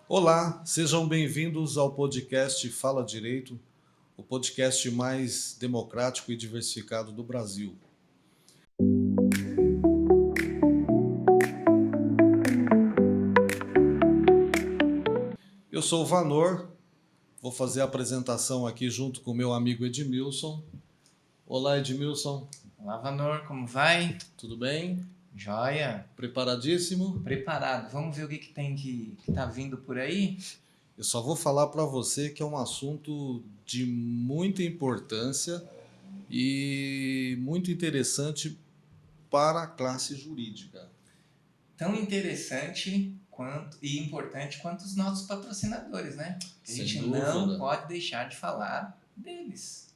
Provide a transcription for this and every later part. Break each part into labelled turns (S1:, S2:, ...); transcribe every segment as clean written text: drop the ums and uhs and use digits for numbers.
S1: Olá, sejam bem-vindos ao podcast Fala Direito, o podcast mais democrático e diversificado do Brasil. Eu sou o Vanor, vou fazer a apresentação aqui junto com o meu amigo Edmilson. Olá, Edmilson.
S2: Olá, Vanor, como vai?
S1: Tudo bem?
S2: Joia?
S1: Preparadíssimo?
S2: Preparado. Vamos ver o que tem que tá vindo por aí?
S1: Eu só vou falar para você que é um assunto de muita importância e muito interessante para a classe jurídica.
S2: Tão interessante e importante quanto os nossos patrocinadores, né? A gente não pode deixar de falar deles.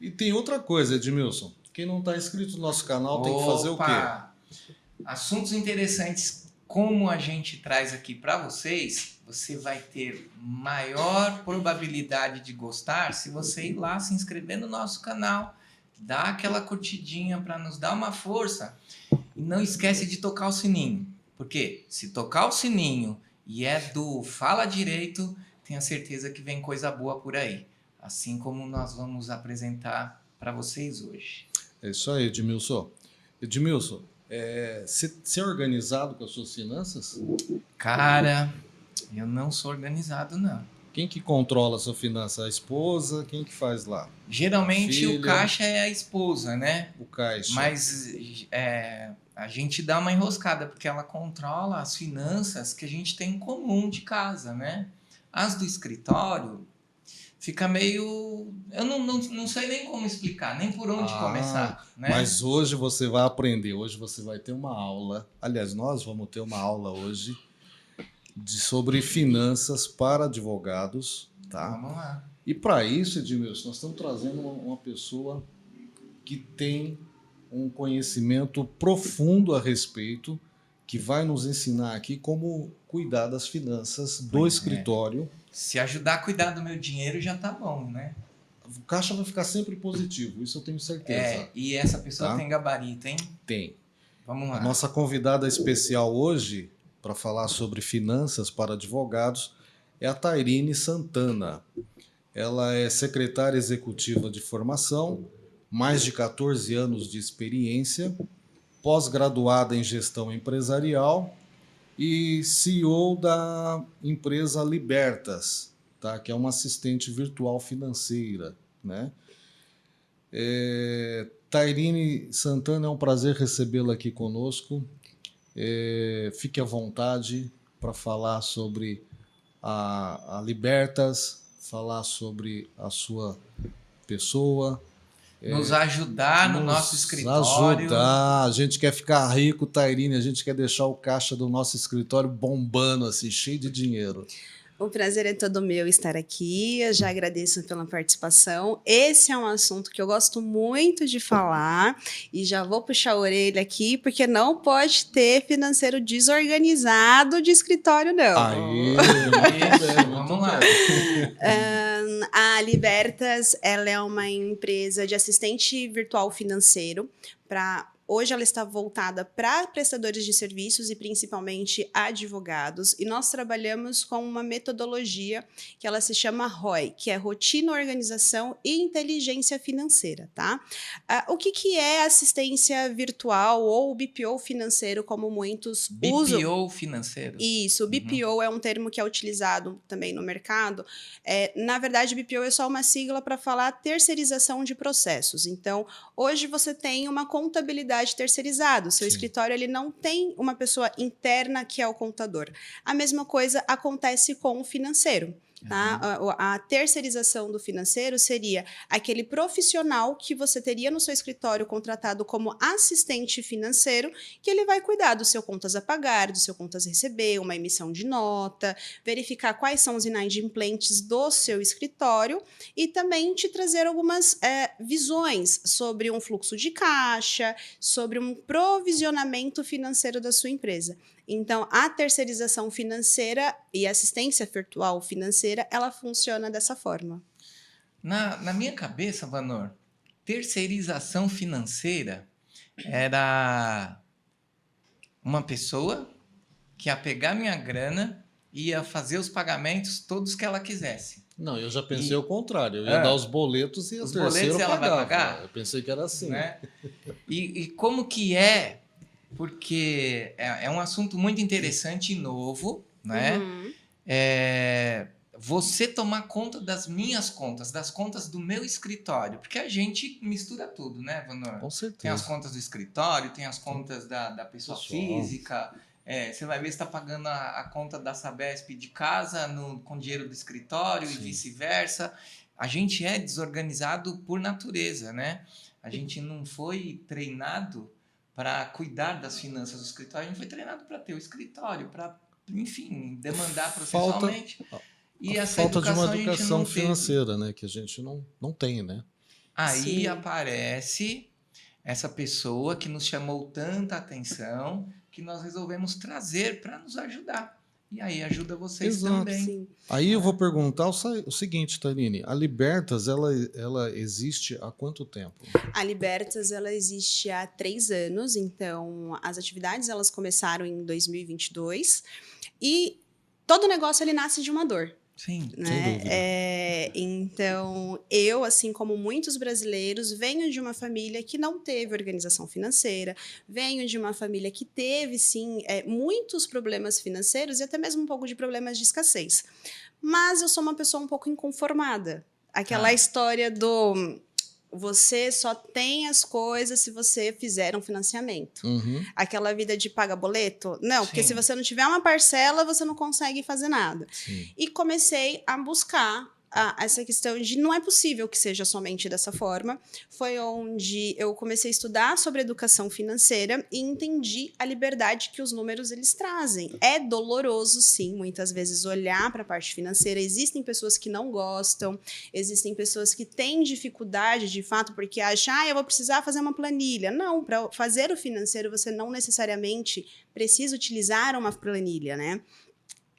S1: E tem outra coisa, Edmilson. Quem não está inscrito no nosso canal tem que fazer o quê?
S2: Assuntos interessantes como a gente traz aqui para vocês, você vai ter maior probabilidade de gostar se você ir lá se inscrever no nosso canal, dar aquela curtidinha para nos dar uma força e não esquece de tocar o sininho, porque se tocar o sininho e é do Fala Direito, tenha certeza que vem coisa boa por aí, assim como nós vamos apresentar para vocês hoje.
S1: É isso aí, Edmilson. Edmilson, você é organizado com as suas finanças?
S2: Cara, eu não sou organizado, não.
S1: Quem que controla a sua finança? A esposa? Quem que faz lá?
S2: Geralmente o caixa é a esposa, né?
S1: O caixa.
S2: Mas a gente dá uma enroscada, porque ela controla as finanças que a gente tem em comum de casa, né? As do escritório fica meio... Eu não sei nem como explicar, nem por onde começar. Né?
S1: Mas hoje você vai aprender, hoje você vai ter uma aula. Aliás, nós vamos ter uma aula hoje sobre finanças para advogados. Tá?
S2: Vamos lá.
S1: E para isso, Edmilson, nós estamos trazendo uma pessoa que tem um conhecimento profundo a respeito, que vai nos ensinar aqui como cuidar das finanças do escritório.
S2: Se ajudar a cuidar do meu dinheiro já tá bom, né?
S1: O caixa vai ficar sempre positivo, isso eu tenho certeza.
S2: E essa pessoa tem gabarito, hein?
S1: Tem.
S2: Vamos lá.
S1: A nossa convidada especial hoje, para falar sobre finanças para advogados, é a Tairine Santana. Ela é secretária executiva de formação, mais de 14 anos de experiência, pós-graduada em gestão empresarial e CEO da empresa Libertas, tá? Que é uma assistente virtual financeira. Né? Tairine Santana, é um prazer recebê-la aqui conosco. Fique à vontade para falar sobre a Libertas, falar sobre a sua pessoa.
S2: Nos ajudar no nosso escritório.
S1: Ajudar. A gente quer ficar rico, Tairine, a gente quer deixar o caixa do nosso escritório bombando, assim, cheio de dinheiro.
S3: O prazer é todo meu estar aqui, eu já agradeço pela participação. Esse é um assunto que eu gosto muito de falar e já vou puxar a orelha aqui, porque não pode ter financeiro desorganizado de escritório, não.
S1: Aí,
S2: vamos lá.
S3: A Libertas, ela é uma empresa de assistente virtual financeiro para... Hoje ela está voltada para prestadores de serviços e principalmente advogados, e nós trabalhamos com uma metodologia que ela se chama ROI, que é Rotina, Organização e Inteligência Financeira, tá? O que é assistência virtual ou BPO financeiro, como muitos usam?
S2: BPO financeiro?
S3: Isso, o BPO é um termo que é utilizado também no mercado. Na verdade, BPO é só uma sigla para falar terceirização de processos. Então, hoje você tem uma contabilidade terceirizada. O seu escritório ele não tem uma pessoa interna que é o contador. A mesma coisa acontece com o financeiro. Tá? A terceirização do financeiro seria aquele profissional que você teria no seu escritório contratado como assistente financeiro, que ele vai cuidar do seu contas a pagar, do seu contas a receber, uma emissão de nota, verificar quais são os inadimplentes do seu escritório e também te trazer algumas visões sobre um fluxo de caixa, sobre um provisionamento financeiro da sua empresa. Então, a terceirização financeira e assistência virtual financeira, ela funciona dessa forma.
S2: Na minha cabeça, Vanor, terceirização financeira era uma pessoa que ia pegar minha grana e ia fazer os pagamentos todos que ela quisesse.
S1: Não, eu já pensei o contrário. Eu ia dar os boletos e
S2: os
S1: a terceira
S2: boletos ela vai
S1: pagava.
S2: pagar?
S1: Eu pensei que era assim.
S2: Né? E como que é? Porque é um assunto muito interessante e novo, né?
S3: Uhum.
S2: Você tomar conta das minhas contas, das contas do meu escritório, porque a gente mistura tudo, né, Vanor?
S1: Com certeza.
S2: Tem as contas do escritório, tem as contas da pessoa física. Você vai ver se está pagando a conta da Sabesp de casa com dinheiro do escritório. Sim. E vice-versa. A gente é desorganizado por natureza, né? A gente não foi treinado para cuidar das finanças do escritório, a gente foi treinado para ter o escritório, para, enfim, demandar processualmente. E essa
S1: falta de uma
S2: educação
S1: educação financeira, né? Que a gente não tem, né?
S2: Aí
S3: Sim.
S2: aparece essa pessoa que nos chamou tanta atenção, que nós resolvemos trazer para nos ajudar. E aí ajuda vocês também.
S3: Sim.
S1: Aí eu vou perguntar o seguinte, Tairine, a Libertas, ela existe há quanto tempo?
S3: A Libertas, ela existe há 3 anos, então as atividades elas começaram em 2022 e todo negócio ele nasce de uma dor.
S2: Sim,
S3: né?
S1: Sem dúvida.
S3: Então, eu, assim como muitos brasileiros, venho de uma família que não teve organização financeira, venho de uma família que teve, sim, muitos problemas financeiros e até mesmo um pouco de problemas de escassez. Mas eu sou uma pessoa um pouco inconformada. Aquela história do... Você só tem as coisas se você fizer um financiamento.
S1: Uhum.
S3: Aquela vida de paga boleto? Não, porque
S2: Sim.
S3: se você não tiver uma parcela, você não consegue fazer nada.
S1: Sim.
S3: E comecei a buscar essa questão de não é possível que seja somente dessa forma. Foi onde eu comecei a estudar sobre educação financeira e entendi a liberdade que os números eles trazem. É doloroso, sim, muitas vezes olhar para a parte financeira. Existem pessoas que não gostam, existem pessoas que têm dificuldade, de fato, porque acham, eu vou precisar fazer uma planilha. Não, para fazer o financeiro, você não necessariamente precisa utilizar uma planilha, né?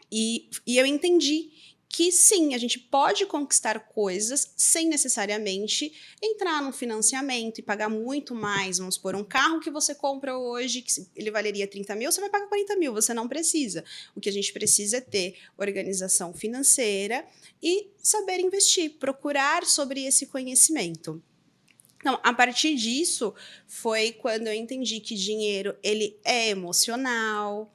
S3: E eu entendi que sim, a gente pode conquistar coisas sem necessariamente entrar num financiamento e pagar muito mais. Vamos supor, um carro que você compra hoje, que ele valeria 30 mil, você vai pagar 40 mil, você não precisa. O que a gente precisa é ter organização financeira e saber investir, procurar sobre esse conhecimento. Então, a partir disso, foi quando eu entendi que dinheiro, ele é emocional,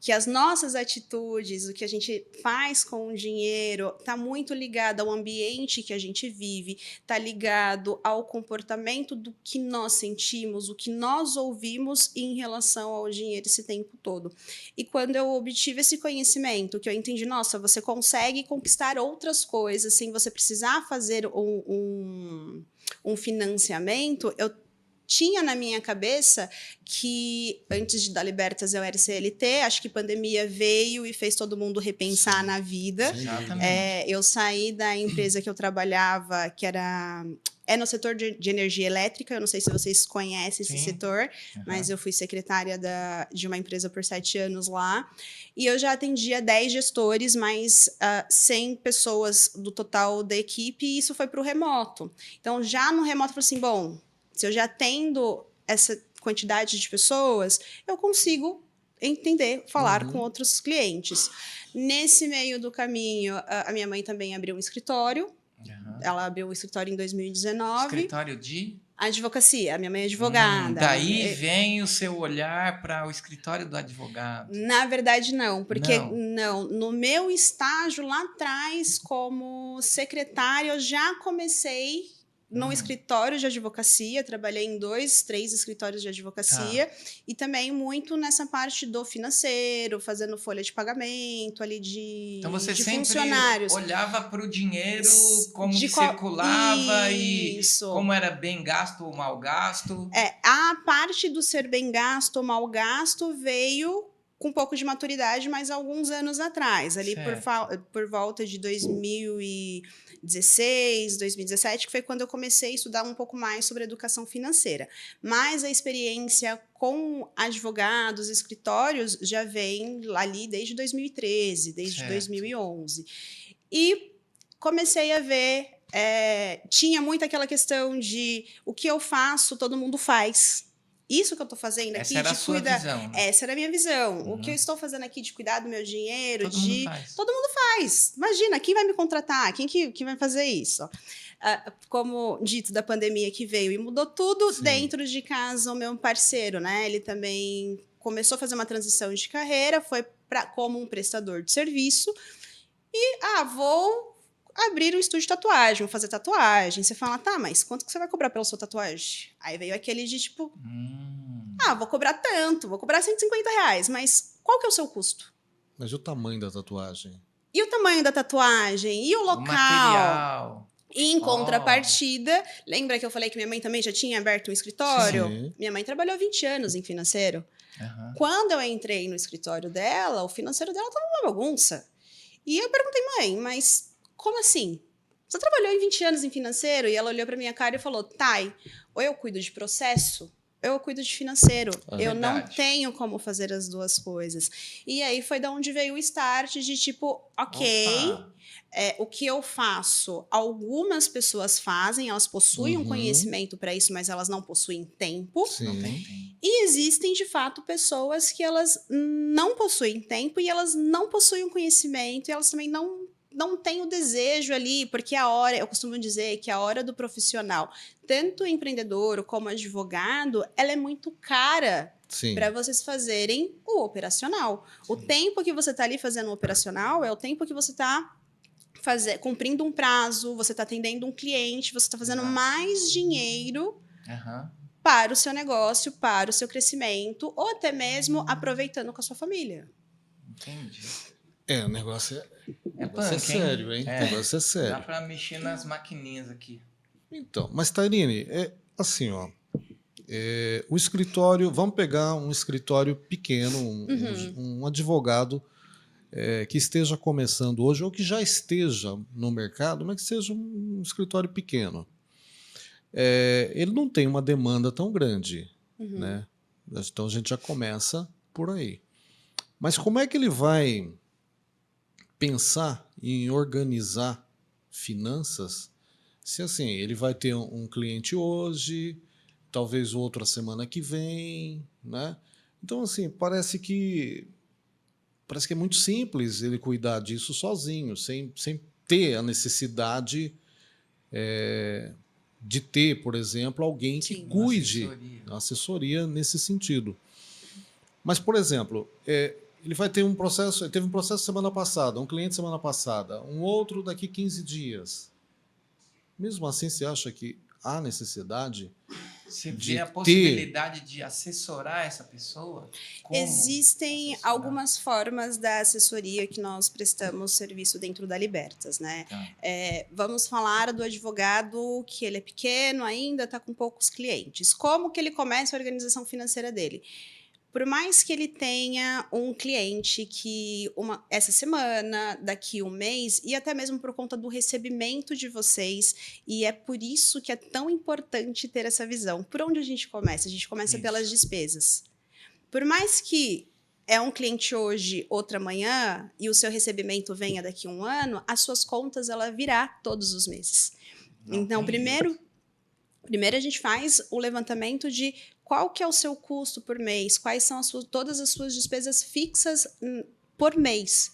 S3: que as nossas atitudes, o que a gente faz com o dinheiro, está muito ligado ao ambiente que a gente vive, está ligado ao comportamento do que nós sentimos, o que nós ouvimos em relação ao dinheiro esse tempo todo. E quando eu obtive esse conhecimento, que eu entendi, nossa, você consegue conquistar outras coisas sem você precisar fazer um financiamento, eu tinha na minha cabeça que antes da Libertas eu era CLT, acho que pandemia veio e fez todo mundo repensar na vida.
S2: Exatamente.
S3: Eu saí da empresa que eu trabalhava, que era no setor de energia elétrica, eu não sei se vocês conhecem esse setor, mas eu fui secretária de uma empresa por 7 anos lá, e eu já atendia 10 gestores, mais 100 pessoas do total da equipe, e isso foi para o remoto. Então, já no remoto, eu falei assim, bom, se eu já atendo essa quantidade de pessoas, eu consigo entender, falar com outros clientes. Nesse meio do caminho, a minha mãe também abriu um escritório. Ela abriu um escritório em 2019.
S2: Escritório de?
S3: Advocacia. A minha mãe é advogada.
S2: Daí vem o seu olhar para o escritório do advogado.
S3: Na verdade, não. Porque, não. No meu estágio lá atrás, como secretária, eu já comecei num escritório de advocacia, trabalhei em 2, 3 escritórios de advocacia, e também muito nessa parte do financeiro, fazendo folha de pagamento ali
S2: Então você
S3: de
S2: sempre
S3: funcionários.
S2: olhava para o dinheiro, como
S3: De
S2: que
S3: qual-
S2: circulava e
S3: Isso.
S2: como era bem gasto ou mal gasto.
S3: A parte do ser bem gasto ou mal gasto veio com um pouco de maturidade, mas alguns anos atrás, ali por volta de 2016, 2017, que foi quando eu comecei a estudar um pouco mais sobre educação financeira. Mas a experiência com advogados, escritórios, já vem ali desde 2013, desde 2011. E comecei a ver, tinha muito aquela questão de o que eu faço, todo mundo faz. Isso que eu estou fazendo aqui
S2: Essa era
S3: de
S2: a sua
S3: cuidar.
S2: visão, né?
S3: Essa era a minha visão. O que eu estou fazendo aqui de cuidar do meu dinheiro,
S2: Todo mundo faz.
S3: todo mundo faz. Imagina, quem vai me contratar? Quem que vai fazer isso? Como dito da pandemia que veio e mudou tudo.
S1: Sim. Dentro
S3: de casa, o meu parceiro, né? Ele também começou a fazer uma transição de carreira, foi como um prestador de serviço. E, vou abrir um estúdio de tatuagem, vou fazer tatuagem. Você fala, tá, mas quanto que você vai cobrar pela sua tatuagem? Aí veio aquele de tipo, vou cobrar tanto, vou cobrar R$150, mas qual que é o seu custo?
S1: Mas e o tamanho da tatuagem?
S3: E o tamanho da tatuagem? E o local?
S2: O material.
S3: E em contrapartida, lembra que eu falei que minha mãe também já tinha aberto um escritório?
S1: Sim.
S3: Minha mãe trabalhou 20 anos em financeiro. Quando eu entrei no escritório dela, o financeiro dela estava uma bagunça. E eu perguntei, mãe, mas como assim? Você trabalhou em 20 anos em financeiro? E ela olhou para minha cara e falou, Thay, ou eu cuido de processo, ou eu cuido de financeiro. Eu não tenho como fazer as duas coisas. E aí foi da onde veio o start de tipo, o que eu faço, algumas pessoas fazem, elas possuem um conhecimento para isso, mas elas não possuem tempo.
S1: Sim.
S2: Não tem tempo.
S3: E existem, de fato, pessoas que elas não possuem tempo e elas não possuem um conhecimento e elas também não têm o desejo ali, porque eu costumo dizer que a hora do profissional, tanto empreendedor como advogado, ela é muito cara para vocês fazerem o operacional. Sim. O tempo que você está ali fazendo o operacional é o tempo que você está cumprindo um prazo, você está atendendo um cliente, você está fazendo mais dinheiro para o seu negócio, para o seu crescimento, ou até mesmo aproveitando com a sua família.
S2: Entendi.
S1: O negócio é
S2: punk,
S1: sério, hein? O negócio é sério.
S2: Dá para mexer nas maquininhas aqui.
S1: Então, mas Tairine, assim, ó, o escritório, vamos pegar um escritório pequeno, um advogado que esteja começando hoje ou que já esteja no mercado, mas que seja um escritório pequeno. Ele não tem uma demanda tão grande, né? Então a gente já começa por aí. Mas como é que ele vai pensar em organizar finanças se assim ele vai ter um cliente hoje, talvez outro a semana que vem, né? Então assim parece que é muito simples ele cuidar disso sozinho, sem ter a necessidade de ter, por exemplo, alguém que cuide, uma assessoria nesse sentido. Mas, por exemplo, ele vai ter teve um processo semana passada, um cliente semana passada, um outro daqui 15 dias. Mesmo assim, você acha que há necessidade
S2: Você vê a possibilidade de assessorar essa pessoa?
S3: Existem algumas formas da assessoria que nós prestamos serviço dentro da Libertas, né? Vamos falar do advogado que ele é pequeno ainda, está com poucos clientes. Como que ele começa a organização financeira dele? Por mais que ele tenha um cliente que essa semana, daqui um mês, e até mesmo por conta do recebimento de vocês, e é por isso que é tão importante ter essa visão. Por onde a gente começa? A gente começa pelas despesas. Por mais que é um cliente hoje, outra amanhã, e o seu recebimento venha daqui a um ano, as suas contas ela virá todos os meses. Então, primeiro a gente faz o levantamento de qual que é o seu custo por mês, quais são todas as suas despesas fixas por mês.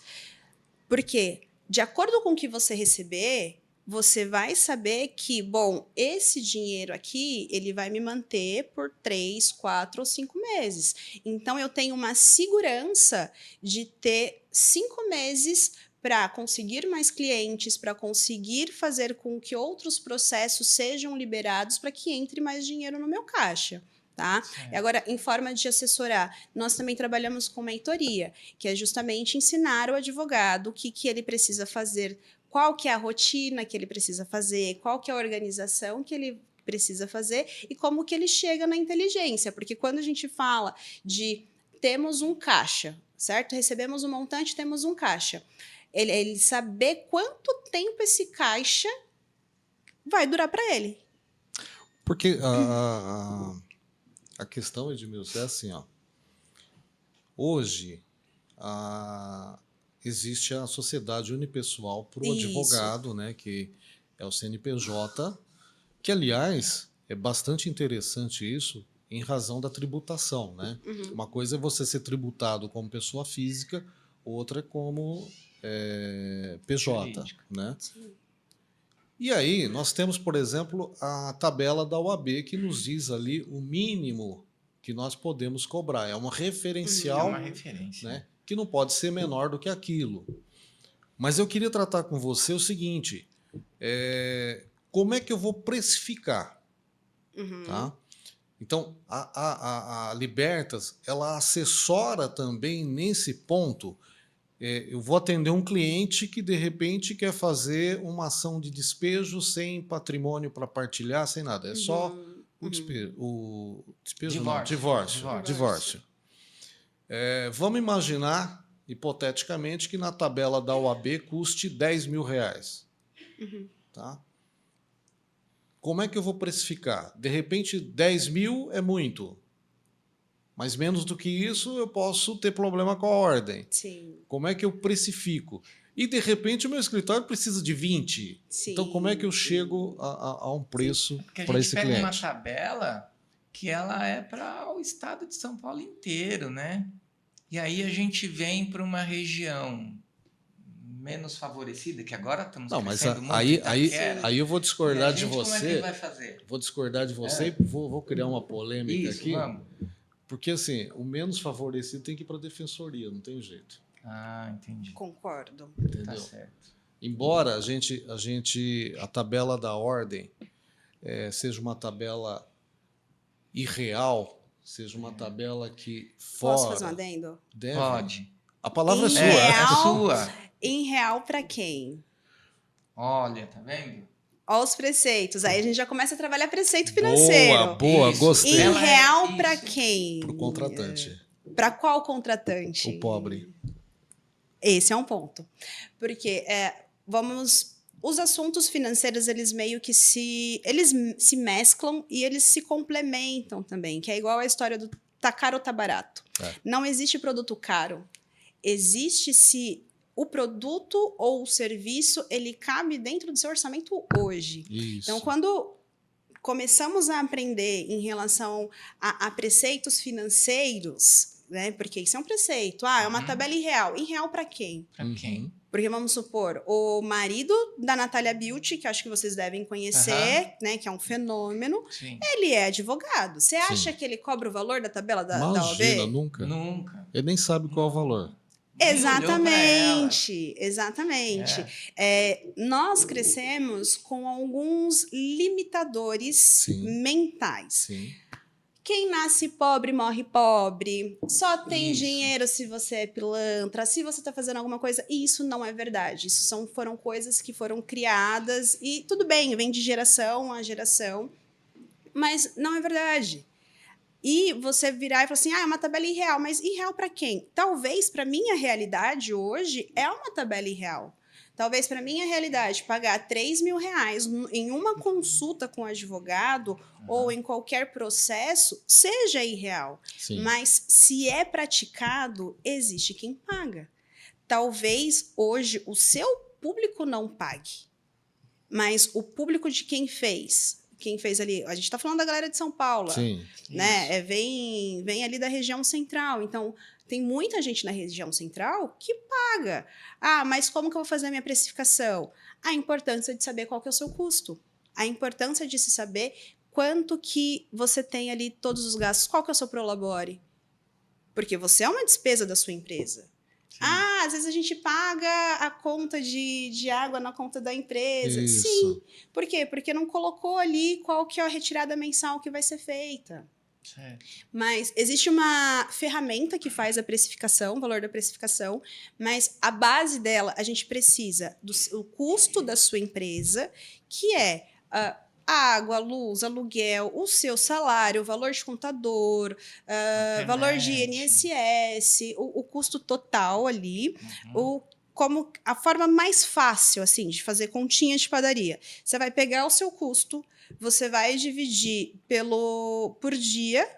S3: Porque, de acordo com o que você receber, você vai saber que, bom, esse dinheiro aqui, ele vai me manter por 3, 4 ou 5 meses. Então, eu tenho uma segurança de ter 5 meses para conseguir mais clientes, para conseguir fazer com que outros processos sejam liberados para que entre mais dinheiro no meu caixa. Tá?
S2: Certo.
S3: E agora, em forma de assessorar, nós também trabalhamos com mentoria, que é justamente ensinar o advogado o que ele precisa fazer, qual que é a rotina que ele precisa fazer, qual que é a organização que ele precisa fazer e como que ele chega na inteligência. Porque quando a gente fala de temos um caixa, certo? Recebemos um montante, temos um caixa. Ele saber quanto tempo esse caixa vai durar para ele.
S1: Porque a questão, Edmilson, é assim, ó. Hoje, existe a sociedade unipessoal para o
S3: Isso.
S1: advogado, né, que é o CNPJ, que, aliás, é bastante interessante isso em razão da tributação, né?
S3: Uhum.
S1: Uma coisa é você ser tributado como pessoa física, outra é como PJ,
S2: Jurídica.
S1: né?
S3: Sim.
S1: E aí, nós temos, por exemplo, a tabela da OAB, que nos diz ali o mínimo que nós podemos cobrar. É uma
S2: É
S1: referencial,
S2: uma referência.
S1: né, que não pode ser menor do que aquilo. Mas eu queria tratar com você o seguinte, como é que eu vou precificar?
S3: Uhum.
S1: Tá? Então, a Libertas, ela assessora também nesse ponto. Eu vou atender um cliente que, de repente, quer fazer uma ação de despejo sem patrimônio para partilhar, sem nada. É só o despejo. O despejo não, divórcio. Vamos imaginar, hipoteticamente, que na tabela da OAB custe R$10.000. Tá? Como é que eu vou precificar? De repente, 10 mil é muito. Mas menos do que isso, eu posso ter problema com a ordem.
S3: Sim.
S1: Como é que eu precifico? E, de repente, o meu escritório precisa de 20.
S3: Sim.
S1: Então, como é que eu chego a um preço
S2: Porque a
S1: para
S2: gente
S1: esse
S2: pega uma
S1: cliente?
S2: tabela que ela é para o estado de São Paulo inteiro, né? E aí a gente vem para uma região menos favorecida, que agora estamos
S1: Não, mas
S2: crescendo muito.
S1: aí eu vou discordar de
S2: Como é que
S1: você.
S2: vai fazer?
S1: Vou discordar de você e vou criar uma polêmica
S2: Isso,
S1: aqui.
S2: vamos.
S1: Porque, assim, o menos favorecido tem que ir para a defensoria, não tem jeito.
S2: Ah, entendi.
S3: Concordo.
S1: Entendeu?
S2: Tá certo.
S1: Embora a tabela da ordem seja uma tabela irreal, seja uma tabela que
S3: Posso fazer um
S1: fora
S3: adendo?
S1: deve.
S2: Pode.
S1: A palavra é
S3: Em
S1: sua.
S2: É
S3: real,
S2: sua.
S3: Em real para quem?
S2: Olha, tá vendo?
S3: Olha os preceitos. Aí a gente já começa a trabalhar preceito financeiro.
S1: Boa,
S2: Isso.
S1: gostei.
S3: Em
S2: Ela é
S3: real
S2: isso.
S3: para quem?
S1: Pro contratante,
S3: Para qual contratante?
S1: o pobre.
S3: Esse é um ponto. Porque os assuntos financeiros, eles meio que eles se mesclam e eles se complementam também, que é igual a história do tá caro ou tá barato. Não existe produto caro. Existe se o produto ou o serviço, ele cabe dentro do seu orçamento hoje.
S1: Isso.
S3: Então, quando começamos a aprender em relação a preceitos financeiros, né? Porque isso é um preceito. É uma tabela irreal. Irreal para quem?
S2: Pra quem?
S3: Porque vamos supor, o marido da Natália Beauty, que acho que vocês devem conhecer, né? Que é um fenômeno,
S2: Sim.
S3: ele é advogado. Você acha que ele cobra o valor da tabela da
S1: Imagina,
S3: OAB?
S1: nunca.
S2: Nunca.
S1: Ele nem sabe qual é o valor.
S2: Nem olhou pra ela.
S3: Exatamente. Nós crescemos com alguns limitadores
S1: Sim.
S3: mentais.
S1: Sim.
S3: Quem nasce pobre morre pobre. Só tem
S2: Isso.
S3: dinheiro se você é pilantra, se você está fazendo alguma coisa. E isso não é verdade. Isso foram coisas que foram criadas e tudo bem, vem de geração a geração, mas não é verdade. E você virar e falar assim, é uma tabela irreal, mas irreal para quem? Talvez para minha realidade hoje é uma tabela irreal. Talvez para minha realidade pagar R$3.000 em uma consulta com advogado ou em qualquer processo seja irreal.
S1: Sim.
S3: Mas se é praticado, existe quem paga. Talvez hoje o seu público não pague, mas o público de quem fez ali, a gente está falando da galera de São Paulo,
S1: Sim.
S3: né? Vem ali da região central, então tem muita gente na região central que paga. Mas como que eu vou fazer a minha precificação? A importância de saber qual que é o seu custo. A importância de se saber quanto que você tem ali todos os gastos. Qual que é o seu prolabore? Porque você é uma despesa da sua empresa.
S2: Sim.
S3: Ah, às vezes a gente paga a conta de água na conta da empresa.
S1: Isso.
S3: Sim. Por quê? Porque não colocou ali qual que é a retirada mensal que vai ser feita.
S2: Certo.
S3: Mas existe uma ferramenta que faz a precificação, o valor da precificação, mas a base dela, a gente precisa do custo da sua empresa, que é água, luz, aluguel, o seu salário, o valor de contador, valor de
S2: Internet.
S3: INSS, o custo total ali,
S2: Uhum.
S3: como a forma mais fácil assim de fazer continha de padaria. Você vai pegar o seu custo, você vai dividir por dia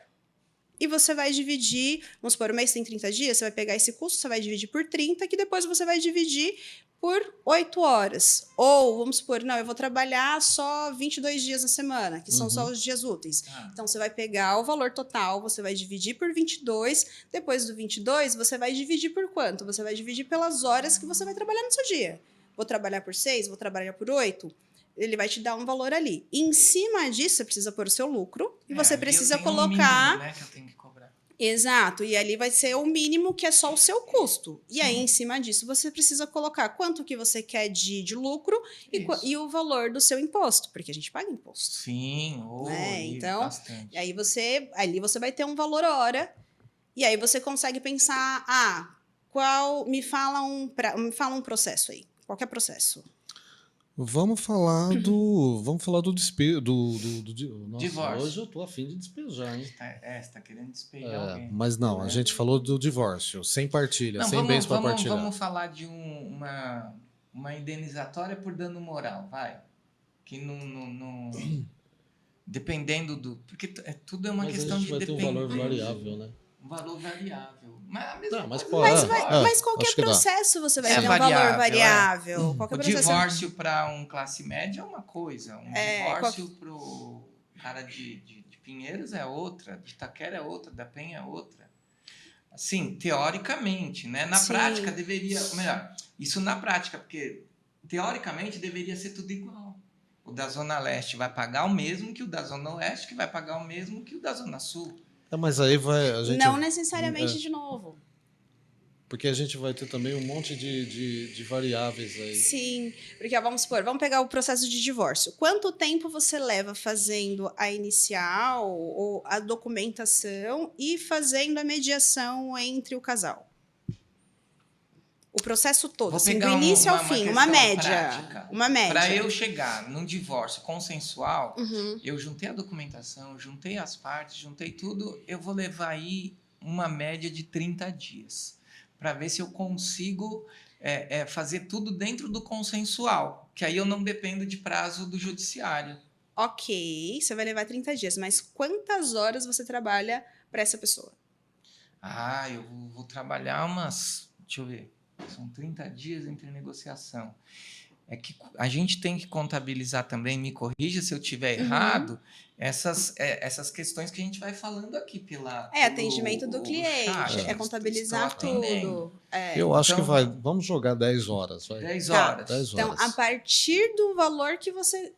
S3: e você vai dividir, vamos supor, o mês tem 30 dias, você vai pegar esse custo, você vai dividir por 30, que depois você vai dividir por 8 horas. Ou, vamos supor, não, eu vou trabalhar só 22 dias na semana, que são só os dias úteis.
S2: Ah,
S3: Então, você vai pegar o valor total, você vai dividir por 22, depois do 22, você vai dividir por quanto? Você vai dividir pelas horas que você vai trabalhar no seu dia. Vou trabalhar por 6, vou trabalhar por 8, ele vai te dar um valor ali. E em cima disso, você precisa pôr o seu lucro e você
S2: ali
S3: precisa
S2: eu tenho um
S3: colocar...
S2: mínimo, né, que eu tenho que cobrar.
S3: Exato, e ali vai ser o mínimo que é só o seu custo. E aí, em cima disso, você precisa colocar quanto que você quer de lucro
S2: Isso.
S3: e o valor do seu imposto, porque a gente paga imposto.
S2: Sim,
S3: Né?
S2: ali,
S3: Então,
S2: bastante.
S3: e aí ali você vai ter um valor hora, e aí você consegue pensar, me fala um processo aí, qualquer processo.
S1: Vamos falar do despejo. Nossa,
S2: Divórcio.
S1: hoje eu tô a fim de despejar, hein?
S2: Você tá querendo despejar alguém.
S1: Mas não, a gente falou do divórcio, sem partilha,
S2: Não,
S1: sem bens para partilhar.
S2: vamos falar de uma indenizatória por dano moral, vai. Que não dependendo do... Porque tudo é uma
S1: Mas
S2: questão
S1: a gente
S2: de
S1: vai ter um
S2: depender.
S1: valor variável, né?
S2: Um valor variável. Mas a mesma
S1: Mas
S2: coisa.
S1: pode.
S3: Mas qualquer
S1: acho que dá.
S3: processo você vai
S2: É
S3: ter um valor
S2: variável,
S3: variável.
S2: O
S3: Qualquer processo.
S2: divórcio para um classe média é uma coisa. Um divórcio
S3: qual-
S2: para o cara de Pinheiros é outra. De Itaquera é outra. Da Penha é outra. Assim, teoricamente, né? Na
S3: Sim.
S2: prática deveria... Melhor, isso na prática, porque teoricamente deveria ser tudo igual. O da Zona Leste vai pagar o mesmo que o da Zona Oeste, que vai pagar o mesmo que o da Zona Sul.
S1: Mas aí a gente...
S3: Não necessariamente de novo.
S1: Porque a gente vai ter também um monte de variáveis aí.
S3: Sim, porque vamos pegar o processo de divórcio. Quanto tempo você leva fazendo a inicial ou a documentação e fazendo a mediação entre o casal? O processo todo, assim, do início ao fim, uma média. Uma média.
S2: Para eu chegar num divórcio consensual,
S3: Uhum.
S2: eu juntei a documentação, juntei as partes, juntei tudo, eu vou levar aí uma média de 30 dias. Para ver se eu consigo fazer tudo dentro do consensual, que aí eu não dependo de prazo do judiciário.
S3: Ok, você vai levar 30 dias, mas quantas horas você trabalha para essa pessoa?
S2: Eu vou trabalhar deixa eu ver, são 30 dias entre negociação. É que a gente tem que contabilizar também, me corrija se eu estiver errado, essas questões que a gente vai falando aqui pelo
S3: atendimento do cliente,
S2: chat,
S3: contabilizar
S2: estou atendendo.
S3: tudo.
S1: Eu acho que
S2: Então,
S1: vamos jogar 10 horas. Vai.
S2: 10
S3: Tá.
S2: horas.
S1: 10
S3: Então,
S1: horas.
S3: a partir do valor que você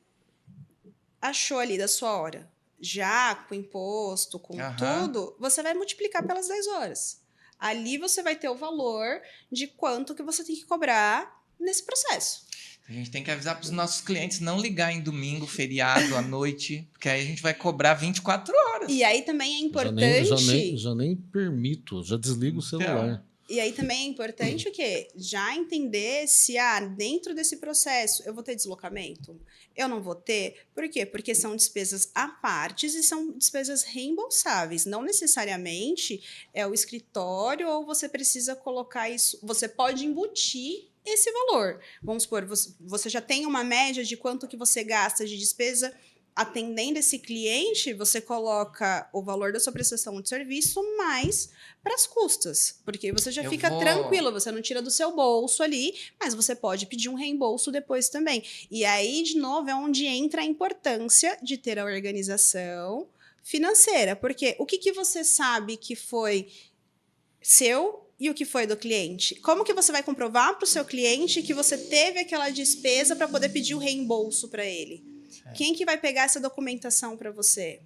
S3: achou ali da sua hora, já com imposto, com tudo, você vai multiplicar pelas 10 horas. Ali você vai ter o valor de quanto que você tem que cobrar nesse processo.
S2: A gente tem que avisar para os nossos clientes não ligar em domingo, feriado, à noite, porque aí a gente vai cobrar 24 horas.
S3: E aí também é importante...
S1: Já nem permito, já desligo o celular.
S3: E aí também é importante o quê? Já entender se dentro desse processo eu vou ter deslocamento. Eu não vou ter. Por quê? Porque são despesas à parte e são despesas reembolsáveis. Não necessariamente é o escritório ou você precisa colocar isso. Você pode embutir esse valor. Vamos supor, você já tem uma média de quanto que você gasta de despesa atendendo esse cliente, você coloca o valor da sua prestação de serviço mais para as custas, porque você já fica tranquilo, você não tira do seu bolso ali, mas você pode pedir um reembolso depois também. E aí, de novo, é onde entra a importância de ter a organização financeira, porque o que você sabe que foi seu e o que foi do cliente? Como que você vai comprovar para o seu cliente que você teve aquela despesa para poder pedir o reembolso para ele? Quem que vai pegar essa documentação para você?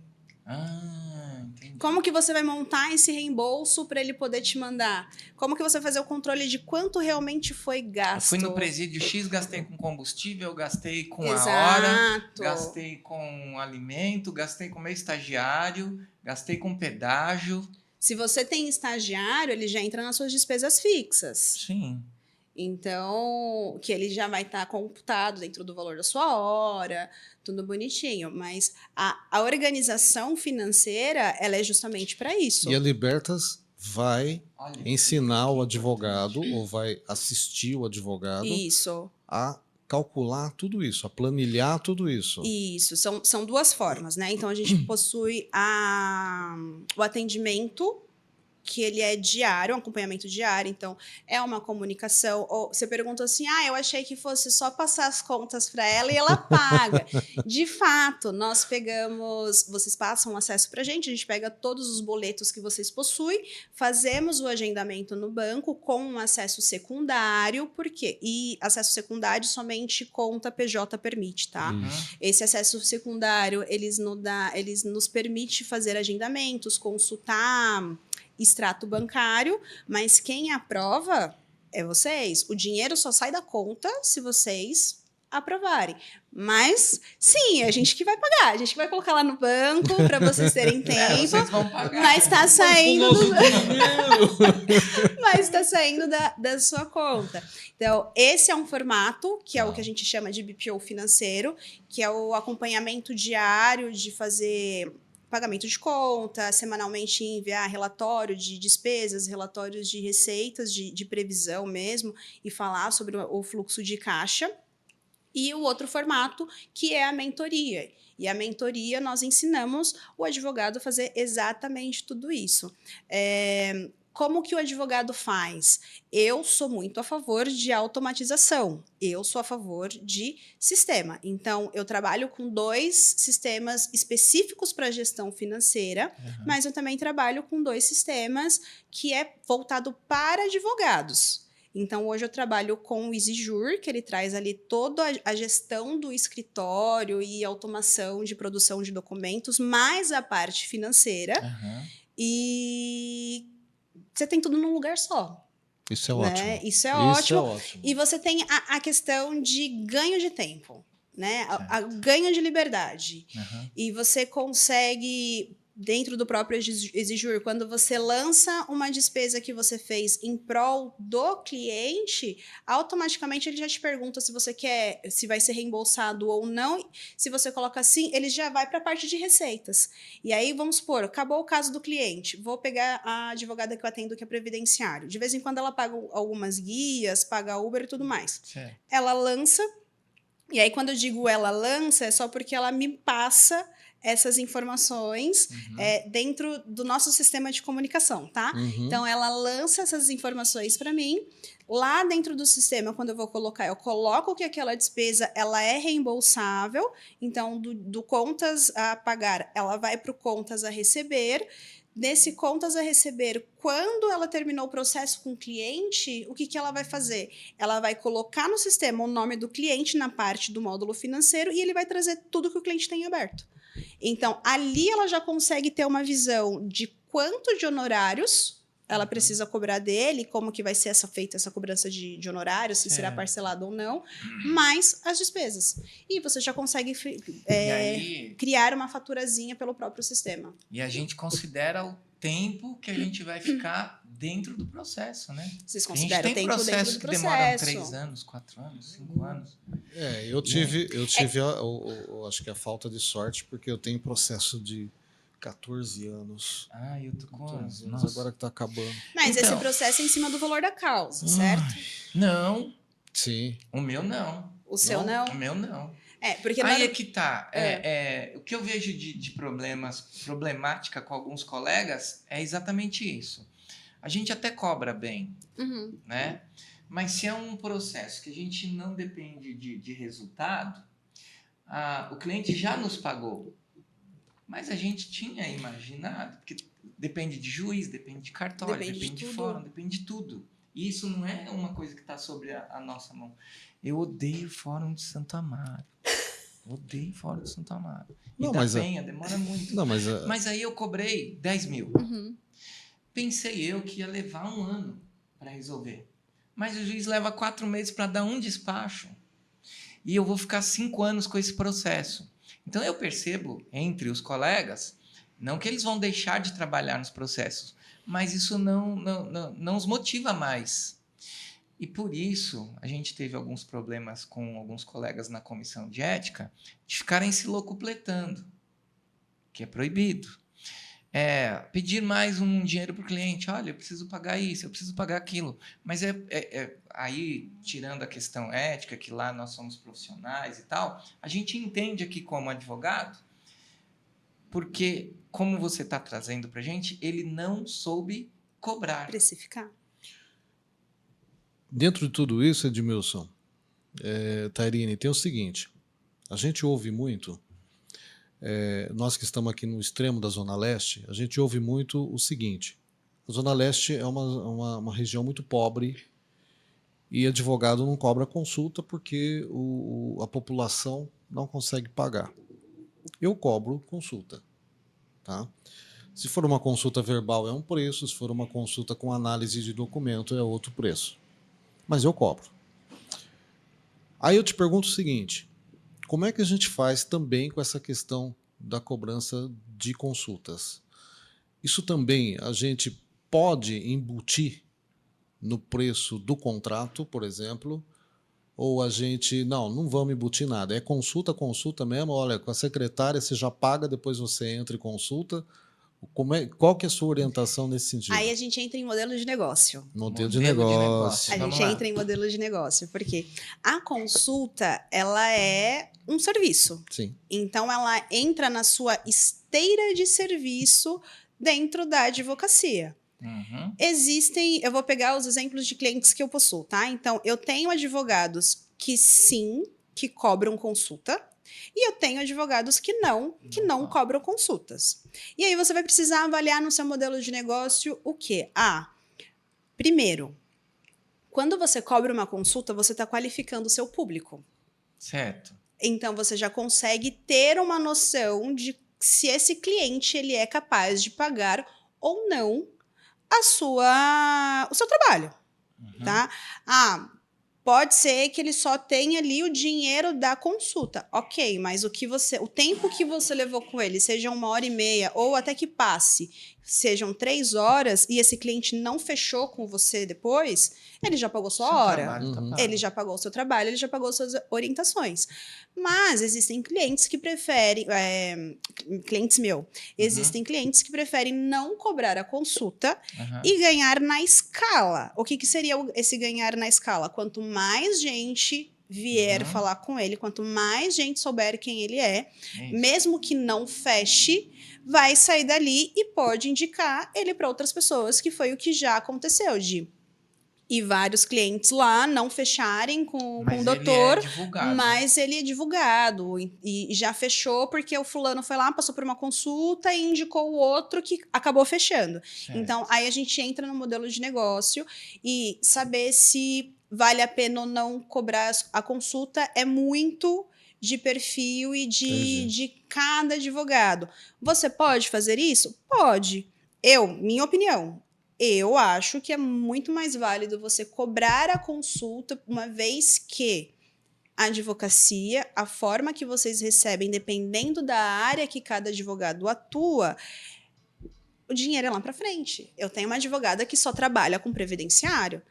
S2: Entendi.
S3: Como que você vai montar esse reembolso para ele poder te mandar? Como que você vai fazer o controle de quanto realmente foi
S2: Eu
S3: gasto?
S2: fui no presídio X, gastei com combustível, gastei com a hora,
S3: Exato.
S2: gastei com alimento, gastei com meu estagiário, gastei com pedágio.
S3: Se você tem estagiário, ele já entra nas suas despesas fixas.
S2: Sim.
S3: Então, que ele já vai estar computado dentro do valor da sua hora, tudo bonitinho. Mas a organização financeira, ela é justamente para isso.
S1: E a Libertas vai
S2: Olha,
S1: ensinar o advogado ou vai assistir o advogado
S3: Isso.
S1: a calcular tudo isso, a planilhar tudo isso.
S3: Isso, são duas formas, né? Então, a gente possui o atendimento, que ele é diário, um acompanhamento diário, então é uma comunicação. Ou você pergunta assim, eu achei que fosse só passar as contas para ela e ela paga. De fato, nós pegamos, vocês passam acesso para a gente pega todos os boletos que vocês possuem, fazemos o agendamento no banco com um acesso secundário, por quê? E acesso secundário somente conta PJ permite, tá? Esse acesso secundário, eles nos permite fazer agendamentos, consultar extrato bancário, mas quem aprova é vocês. O dinheiro só sai da conta se vocês aprovarem. Mas, sim, a gente que vai pagar. A gente que vai colocar lá no banco para vocês terem tempo.
S2: vocês vão pagar.
S3: Mas está saindo
S1: Nosso dinheiro!
S3: mas está saindo da sua conta. Então, esse é um formato, que é o que a gente chama de BPO financeiro, que é o acompanhamento diário de fazer pagamento de conta, semanalmente enviar relatório de despesas, relatórios de receitas, de previsão mesmo, e falar sobre o fluxo de caixa. E o outro formato, que é a mentoria. E a mentoria, nós ensinamos o advogado a fazer exatamente tudo isso. Como que o advogado faz? Eu sou muito a favor de automatização. Eu sou a favor de sistema. Então, eu trabalho com 2 sistemas específicos para gestão financeira, mas eu também trabalho com 2 sistemas que é voltado para advogados. Então, hoje eu trabalho com o EasyJur, que ele traz ali toda a gestão do escritório e automação de produção de documentos, mais a parte financeira. E você tem tudo num lugar só.
S1: Isso é
S3: né?
S1: ótimo.
S3: Isso é ótimo.
S1: Isso é ótimo.
S3: E você tem a questão de ganho de tempo, né? A ganho de liberdade. E você consegue, dentro do próprio EasyJur, quando você lança uma despesa que você fez em prol do cliente, automaticamente ele já te pergunta se você quer, se vai ser reembolsado ou não. Se você coloca assim, ele já vai para a parte de receitas. E aí, vamos supor, acabou o caso do cliente, vou pegar a advogada que eu atendo, que é previdenciário. De vez em quando ela paga algumas guias, paga Uber e tudo mais.
S2: Certo.
S3: Ela lança, e aí quando eu digo ela lança, é só porque ela me passa essas informações dentro do nosso sistema de comunicação, tá? Então, ela lança essas informações para mim. Lá dentro do sistema, quando eu vou colocar, eu coloco que aquela despesa ela é reembolsável. Então, do contas a pagar, ela vai para o contas a receber. Nesse contas a receber, quando ela terminou o processo com o cliente, o que ela vai fazer? Ela vai colocar no sistema o nome do cliente na parte do módulo financeiro e ele vai trazer tudo que o cliente tem aberto. Então, ali ela já consegue ter uma visão de quanto de honorários ela precisa cobrar dele, como que vai ser feita essa cobrança de honorários, se será parcelado ou não, mais as despesas. E você já consegue criar uma faturazinha pelo próprio sistema.
S2: E a gente considera o tempo que a gente vai ficar dentro do processo, né?
S3: Vocês consideram o tempo dentro do processo?
S2: Que demoram 3 anos, 4 anos, 5 anos.
S1: Eu tive acho que a falta de sorte, porque eu tenho processo de 14 anos.
S2: Eu tô com
S1: 14 anos,
S2: nossa.
S1: agora que tá acabando.
S3: Mas
S2: Então,
S3: esse processo é em cima do valor da causa, certo?
S2: Não,
S1: Sim.
S2: o meu não.
S3: O seu não?
S2: O meu não.
S3: Porque
S2: Aí é que tá. O que eu vejo de problemática com alguns colegas é exatamente isso. A gente até cobra bem, né? Mas se é um processo que a gente não depende de resultado, o cliente já nos pagou. Mas a gente tinha imaginado, porque depende de juiz, depende de cartório, depende de fórum, depende de tudo. E isso não é uma coisa que está sobre a nossa mão. Eu odeio o Fórum de Santo Amaro. Odeio Fora do Santo Amaro.
S1: Não,
S2: E da
S1: mas
S2: Penha, demora muito.
S1: Não, mas
S2: Mas aí eu cobrei 10 mil.
S3: Uhum.
S2: Pensei eu que ia levar 1 ano para resolver. Mas o juiz leva 4 meses para dar um despacho. E eu vou ficar 5 anos com esse processo. Então eu percebo entre os colegas, não que eles vão deixar de trabalhar nos processos, mas isso não os motiva mais. E por isso a gente teve alguns problemas com alguns colegas na comissão de ética de ficarem se locupletando, que é proibido. Pedir mais um dinheiro para o cliente. Olha, eu preciso pagar isso, eu preciso pagar aquilo. Mas aí, tirando a questão ética, que lá nós somos profissionais e tal, a gente entende aqui como advogado, porque, como você está trazendo para a gente, ele não soube cobrar.
S3: Precificar.
S1: dentro de tudo isso, Edmilson, Tairine, tem o seguinte, a gente ouve muito, nós que estamos aqui no extremo da Zona Leste, a gente ouve muito o seguinte, a Zona Leste é uma região muito pobre e advogado não cobra consulta porque a população não consegue pagar. Eu cobro consulta, tá? Se for uma consulta verbal é um preço, se for uma consulta com análise de documento é outro preço. Mas eu cobro. Aí eu te pergunto o seguinte, como é que a gente faz também com essa questão da cobrança de consultas? Isso também a gente pode embutir no preço do contrato, por exemplo, ou a gente, não vamos embutir nada, é consulta mesmo, olha, com a secretária você já paga, depois você entra e consulta. Qual que é a sua orientação nesse sentido?
S3: Aí a gente entra em modelo de negócio.
S1: Modelo de negócio.
S3: A gente entra em modelo de negócio, porque a consulta, ela é um serviço.
S1: Sim.
S3: Então, ela entra na sua esteira de serviço dentro da advocacia.
S2: Uhum.
S3: Existem, eu vou pegar os exemplos de clientes que eu possuo, tá? Então, eu tenho advogados que sim, que cobram consulta, e eu tenho advogados que não cobram consultas. E aí você vai precisar avaliar no seu modelo de negócio o quê? Primeiro, quando você cobra uma consulta, você está qualificando o seu público.
S2: Certo.
S3: Então, você já consegue ter uma noção de se esse cliente ele é capaz de pagar ou não o seu trabalho, tá? Pode ser que ele só tenha ali o dinheiro da consulta. Ok, mas o tempo que você levou com ele, seja 1h30 ou até que passe, sejam 3 horas e esse cliente não fechou com você depois, ele já pagou sua hora. Ele já pagou o seu trabalho, ele já pagou suas orientações. Mas existem clientes que preferem, existem clientes que preferem não cobrar a consulta e ganhar na escala. O que seria esse ganhar na escala? Quanto mais gente vier falar com ele, quanto mais gente souber quem ele é, mesmo que não feche, vai sair dali e pode indicar ele para outras pessoas, que foi o que já aconteceu, e vários clientes lá não fecharem com o doutor, mas ele é divulgado e já fechou porque o fulano foi lá, passou por uma consulta e indicou o outro que acabou fechando. Certo. Então, aí a gente entra no modelo de negócio e saber se vale a pena ou não cobrar a consulta é muito de perfil e de cada advogado. Você pode fazer isso? Pode. Minha opinião, eu acho que é muito mais válido você cobrar a consulta, uma vez que a advocacia, a forma que vocês recebem, dependendo da área que cada advogado atua, o dinheiro é lá para frente. Eu tenho uma advogada que só trabalha com previdenciário.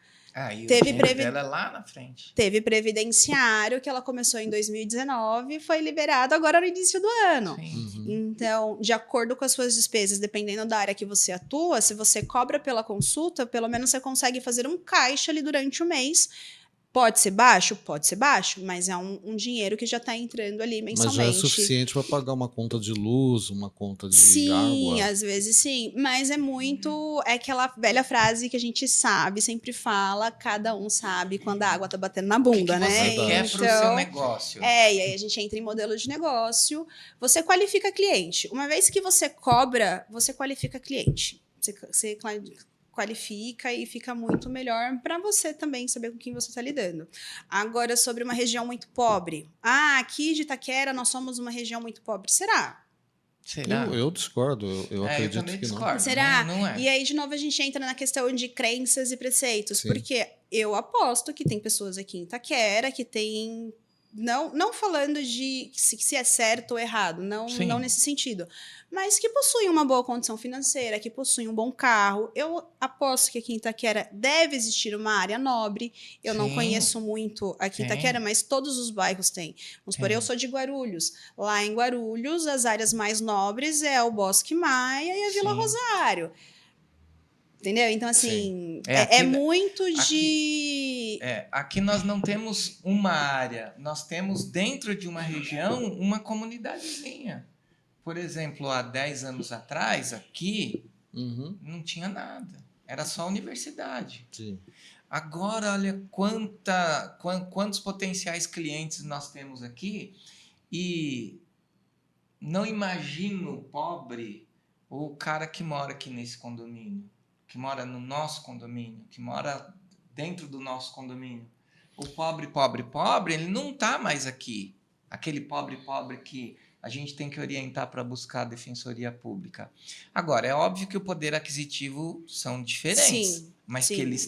S2: E o dinheiro dela é lá na frente.
S3: Teve previdenciário que ela começou em 2019 e foi liberado agora no início do ano. Então, de acordo com as suas despesas, dependendo da área que você atua, se você cobra pela consulta, pelo menos você consegue fazer um caixa ali durante o mês. Pode ser baixo? Pode ser baixo, mas é um dinheiro que já está entrando ali mensalmente.
S1: Mas já é suficiente para pagar uma conta de luz, uma conta de água?
S3: Sim, às vezes sim, mas é aquela velha frase que a gente sabe, sempre fala, cada um sabe quando a água tá batendo na bunda, né?
S2: Você quer pro seu negócio.
S3: E aí a gente entra em modelo de negócio, você qualifica cliente. Uma vez que você cobra, você qualifica cliente. Você qualifica e fica muito melhor para você também saber com quem você está lidando. Agora, sobre uma região muito pobre. Ah, aqui de Itaquera nós somos uma região muito pobre. Será?
S2: Será?
S1: Eu discordo, eu
S2: Eu
S1: acredito
S2: também
S1: que não.
S2: discordo.
S3: Será?
S2: Não é.
S3: E aí, de novo, a gente entra na questão de crenças e preceitos.
S1: Sim.
S3: Porque eu aposto que tem pessoas aqui em Itaquera que têm. Não falando de se é certo ou errado,
S2: Sim.
S3: não nesse sentido. Mas que possuem uma boa condição financeira, que possuem um bom carro. Eu aposto que aqui em Itaquera deve existir uma área nobre. Eu não
S2: Sim.
S3: conheço muito aqui em
S2: Tem.
S3: Itaquera, mas todos os bairros têm. Vamos supor,
S2: Tem.
S3: eu sou de Guarulhos. Lá em Guarulhos, as áreas mais nobres é o Bosque Maia e a Vila
S2: Sim.
S3: Rosário. Entendeu? Então, assim,
S2: Sim.
S3: é
S2: Aqui-
S3: muito de...
S2: Aqui nós não temos uma área, nós temos dentro de uma região uma comunidadezinha. Por exemplo, há 10 anos atrás, aqui,
S1: Uhum,
S2: não tinha nada. Era só a universidade.
S1: sim.
S2: Agora, olha quantos potenciais clientes nós temos aqui e não imagino o pobre ou o cara que mora aqui nesse condomínio, que mora no nosso condomínio, que mora dentro do nosso condomínio. O pobre, ele não está mais aqui. Aquele pobre que a gente tem que orientar para buscar a defensoria pública. Agora, é óbvio que o poder aquisitivo são diferentes,
S3: Sim,
S2: mas
S3: sim.
S2: que eles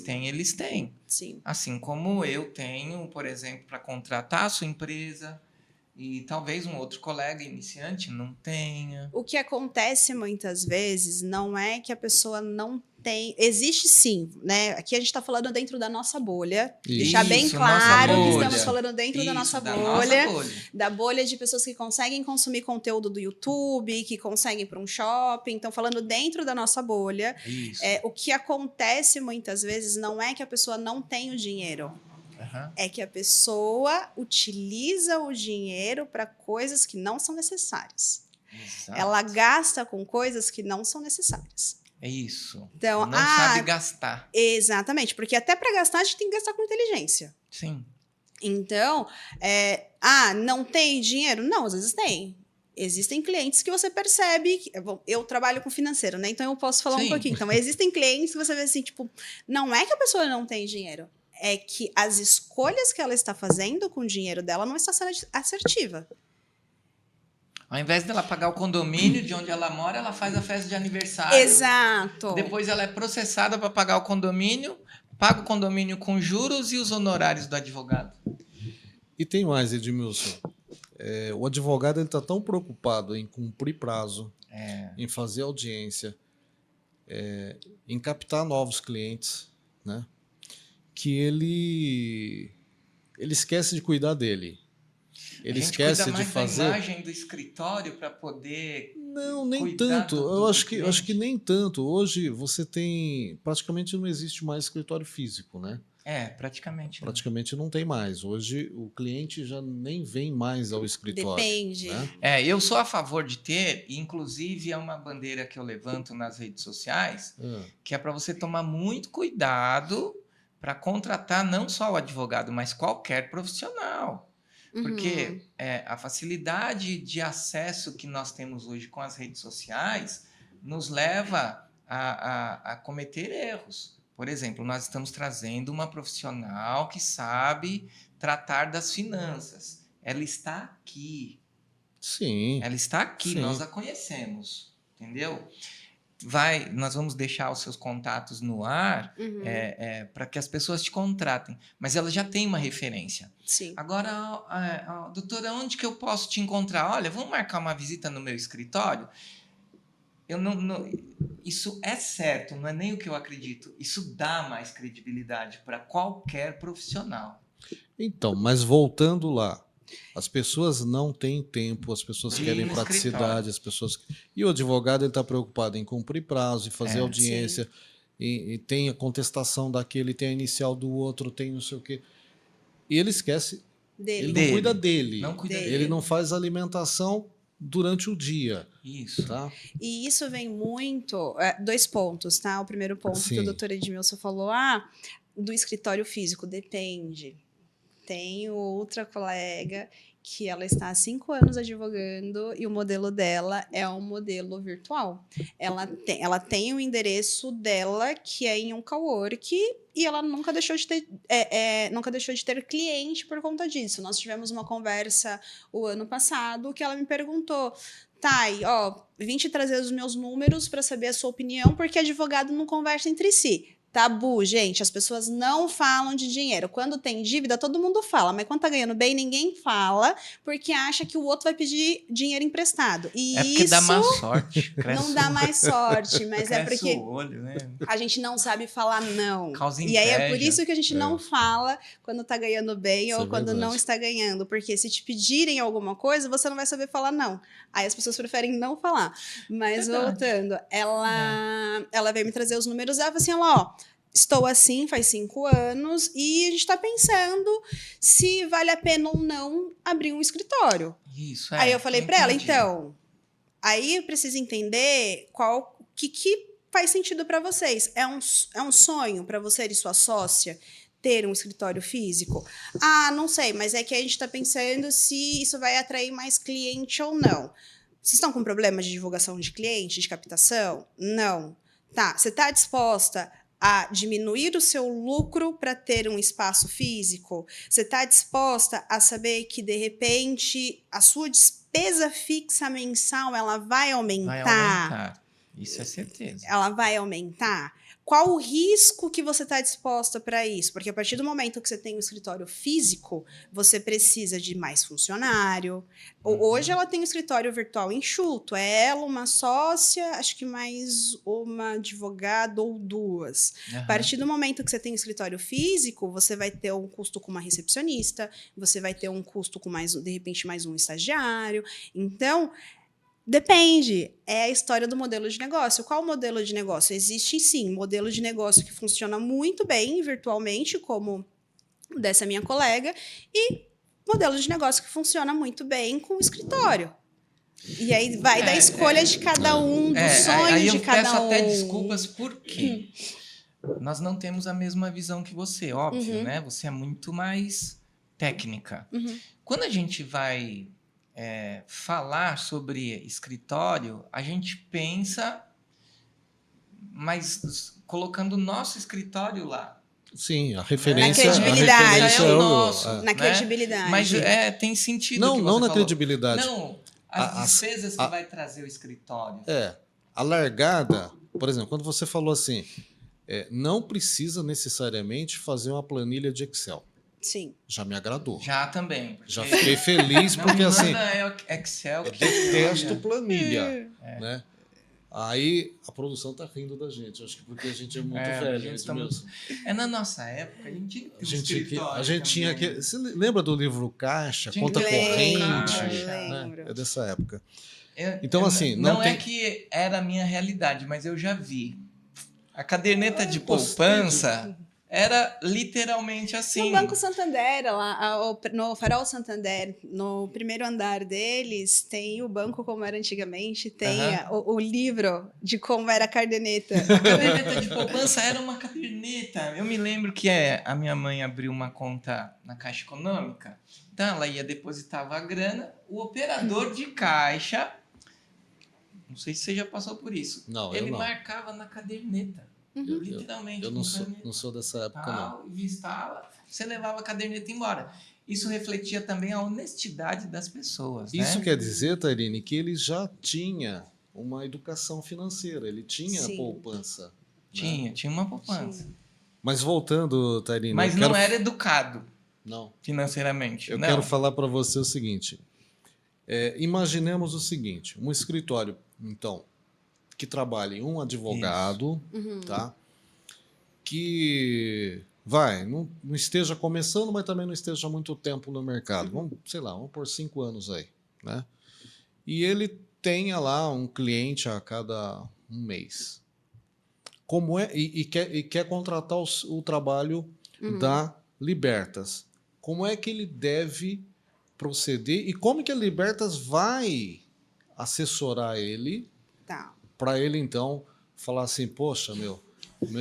S2: têm.
S3: Sim.
S2: Assim como eu tenho, por exemplo, para contratar a sua empresa e talvez um outro colega iniciante não tenha.
S3: O que acontece muitas vezes não é que a pessoa não tem. Existe sim, né? Aqui a gente está falando dentro da nossa bolha. Deixar bem
S2: Isso,
S3: claro
S2: nossa
S3: que
S2: bolha.
S3: estamos falando dentro da
S2: Isso,
S3: nossa
S2: da
S3: bolha.
S2: nossa bolha.
S3: Da bolha de pessoas que conseguem consumir conteúdo do YouTube, que conseguem ir para um shopping. Então, falando dentro da nossa bolha.
S2: Isso.
S3: O que acontece muitas vezes não é que a pessoa não tem o dinheiro.
S2: Aham.
S3: É que a pessoa utiliza o dinheiro para coisas que não são necessárias.
S2: Exato.
S3: Ela gasta com coisas que não são necessárias.
S2: É isso.
S3: Então,
S2: Não sabe gastar.
S3: Exatamente, porque até para gastar a gente tem que gastar com inteligência.
S2: Sim.
S3: Então, não tem dinheiro? Não, às vezes tem. Existem clientes que você percebe... Eu trabalho com financeiro, né? Então, eu posso falar um
S2: Sim.
S3: pouquinho. Então, existem clientes que você vê assim, tipo... Não é que a pessoa não tem dinheiro. É que as escolhas que ela está fazendo com o dinheiro dela não está sendo assertiva.
S2: Ao invés dela pagar o condomínio de onde ela mora, ela faz a festa de aniversário.
S3: Exato.
S2: Depois ela é processada para pagar o condomínio, paga o condomínio com juros e os honorários do advogado.
S1: E tem mais, Edmilson. O advogado está tão preocupado em cumprir prazo, em fazer audiência, em captar novos clientes, né? Que ele esquece de cuidar dele. Ele esquece de fazer.
S2: Da imagem do escritório para poder.
S1: Não, nem
S2: cuidar
S1: tanto.
S2: do
S1: Eu acho que
S2: cliente.
S1: nem tanto. Hoje você tem. Praticamente não existe mais escritório físico, né?
S2: Praticamente.
S1: Praticamente não tem mais. Hoje o cliente já nem vem mais ao escritório.
S3: Depende.
S1: Né?
S2: Eu sou a favor de ter, e inclusive é uma bandeira que eu levanto nas redes sociais, que é para você tomar muito cuidado para contratar não só o advogado, mas qualquer profissional. Porque a facilidade de acesso que nós temos hoje com as redes sociais nos leva a cometer erros. Por exemplo, nós estamos trazendo uma profissional que sabe tratar das finanças. Ela está aqui.
S1: Sim.
S2: Ela está aqui,
S1: Sim.
S2: nós a conhecemos. Entendeu? Nós vamos deixar os seus contatos no ar para que as pessoas te contratem. Mas ela já tem uma referência.
S3: Sim.
S2: Agora, doutora, onde que eu posso te encontrar? Olha, vamos marcar uma visita no meu escritório? Isso é certo, não é nem o que eu acredito. Isso dá mais credibilidade para qualquer profissional.
S1: Então, mas voltando lá, as pessoas não têm tempo, as pessoas
S2: De ir
S1: querem
S2: no
S1: praticidade, e o advogado está preocupado em cumprir prazo, em fazer audiência, e tem a contestação daquele, tem a inicial do outro, tem não sei o quê. E ele esquece, ele não cuida dele.
S2: Não cuida
S3: Dele.
S1: Ele não faz alimentação durante o dia.
S2: Isso.
S1: Tá?
S3: E isso vem muito... 2 pontos, tá? O primeiro ponto que o
S1: Sim.
S3: doutor Edmilson falou, do escritório físico, depende. Tenho outra colega que ela está há 5 anos advogando e o modelo dela é um modelo virtual. Ela tem o endereço dela, que é em um cowork, e ela nunca deixou de ter, nunca deixou de ter cliente por conta disso. Nós tivemos uma conversa o ano passado que ela me perguntou: Thay, vim te trazer os meus números para saber a sua opinião, porque advogado não conversa entre si. Tabu, gente, as pessoas não falam de dinheiro. Quando tem dívida, todo mundo fala, mas quando tá ganhando bem, ninguém fala, porque acha que o outro vai pedir dinheiro emprestado. E
S2: porque
S3: isso
S2: dá má sorte.
S3: não dá mais sorte, mas é
S2: cresce
S3: porque
S2: o olho, né?
S3: a gente não sabe falar não.
S2: Causa
S3: E aí é por
S2: inveja.
S3: isso que a gente não fala quando tá ganhando bem
S1: Isso
S3: ou
S1: é
S3: quando
S1: verdade.
S3: não está ganhando. Porque se te pedirem alguma coisa, você não vai saber falar não. Aí as pessoas preferem não falar. Mas
S2: Verdade.
S3: voltando, ela veio me trazer os números, ela falou assim, ó, estou assim faz 5 anos e a gente está pensando se vale a pena ou não abrir um escritório.
S2: Isso,
S3: Aí eu falei para ela,
S2: entendi.
S3: então, aí eu preciso entender o que faz sentido para vocês. É um sonho para você e sua sócia ter um escritório físico? Ah, não sei, mas é que a gente está pensando se isso vai atrair mais cliente ou não. Vocês estão com problema de divulgação de cliente, de captação? Não. Tá, você está disposta a diminuir o seu lucro para ter um espaço físico? Você está disposta a saber que, de repente, a sua despesa fixa mensal ela vai aumentar?
S2: Vai aumentar. Isso é certeza.
S3: Ela vai aumentar? Qual o risco que você está disposta para isso? Porque a partir do momento que você tem um escritório físico, você precisa de mais funcionário. Hoje ela tem um escritório virtual enxuto. É ela, uma sócia, acho que mais uma advogada ou 2. A partir do momento que você tem um escritório físico, você vai ter um custo com uma recepcionista, você vai ter um custo com de repente, mais um estagiário. Então, depende. É a história do modelo de negócio. Qual o modelo de negócio? Existe, sim, modelo de negócio que funciona muito bem virtualmente, como o dessa minha colega, e modelo de negócio que funciona muito bem com o escritório. E aí vai da escolha de cada um, do sonho
S2: aí
S3: de cada um.
S2: Eu peço até desculpas, porque nós não temos a mesma visão que você, óbvio, né? Você é muito mais técnica. Quando a gente vai falar sobre escritório, a gente pensa, mas colocando o nosso escritório lá.
S1: Sim, a referência...
S3: Na credibilidade.
S1: A referência
S2: é o nosso.
S3: Na credibilidade.
S2: Mas tem sentido
S1: Não,
S2: que
S1: não
S2: você
S1: na
S2: falou.
S1: credibilidade.
S2: Não, as despesas que vai trazer o escritório.
S1: A largada, por exemplo, quando você falou assim, não precisa necessariamente fazer uma planilha de Excel.
S3: Sim.
S1: Já me agradou.
S2: Já também.
S1: Já fiquei feliz, porque
S2: não
S1: assim...
S2: Excel.
S1: Eu detesto planilha, né? Aí a produção tá rindo da gente, acho que porque a gente é muito velho.
S2: Na nossa época, a gente tinha escritório.
S1: A gente tinha que... Você lembra do livro Caixa, Conta Corrente?
S3: Lembro.
S1: É dessa época. Então, assim...
S2: Não é que era a minha realidade, mas eu já vi. A caderneta de poupança... Era literalmente assim.
S3: No Banco Santander, lá, no Farol Santander, no primeiro andar deles, tem o banco como era antigamente, tem o livro de como era a caderneta.
S2: A caderneta de poupança era uma caderneta. Eu me lembro que a minha mãe abriu uma conta na Caixa Econômica, então ela ia depositava a grana, o operador de caixa, não sei se você já passou por isso, ele marcava na caderneta. Literalmente.
S1: Eu não sou dessa época, não.
S2: Listava, você levava a caderneta embora. Isso refletia também a honestidade das pessoas.
S1: Isso quer dizer, Tairine, que ele já tinha uma educação financeira, ele tinha poupança.
S2: Tinha uma poupança.
S3: Sim.
S1: Mas voltando, Tairine...
S2: Mas não era educado financeiramente.
S1: Eu quero falar para você o seguinte. Imaginemos o seguinte, um escritório, então... que trabalhe um advogado, tá? Que não esteja começando, mas também não esteja há muito tempo no mercado. Vamos por 5 anos aí, né? E ele tenha lá um cliente a cada um mês. E quer contratar o trabalho da Libertas. Como é que ele deve proceder e como que a Libertas vai assessorar ele?
S3: Tá.
S1: Para ele, então, falar assim, poxa, meu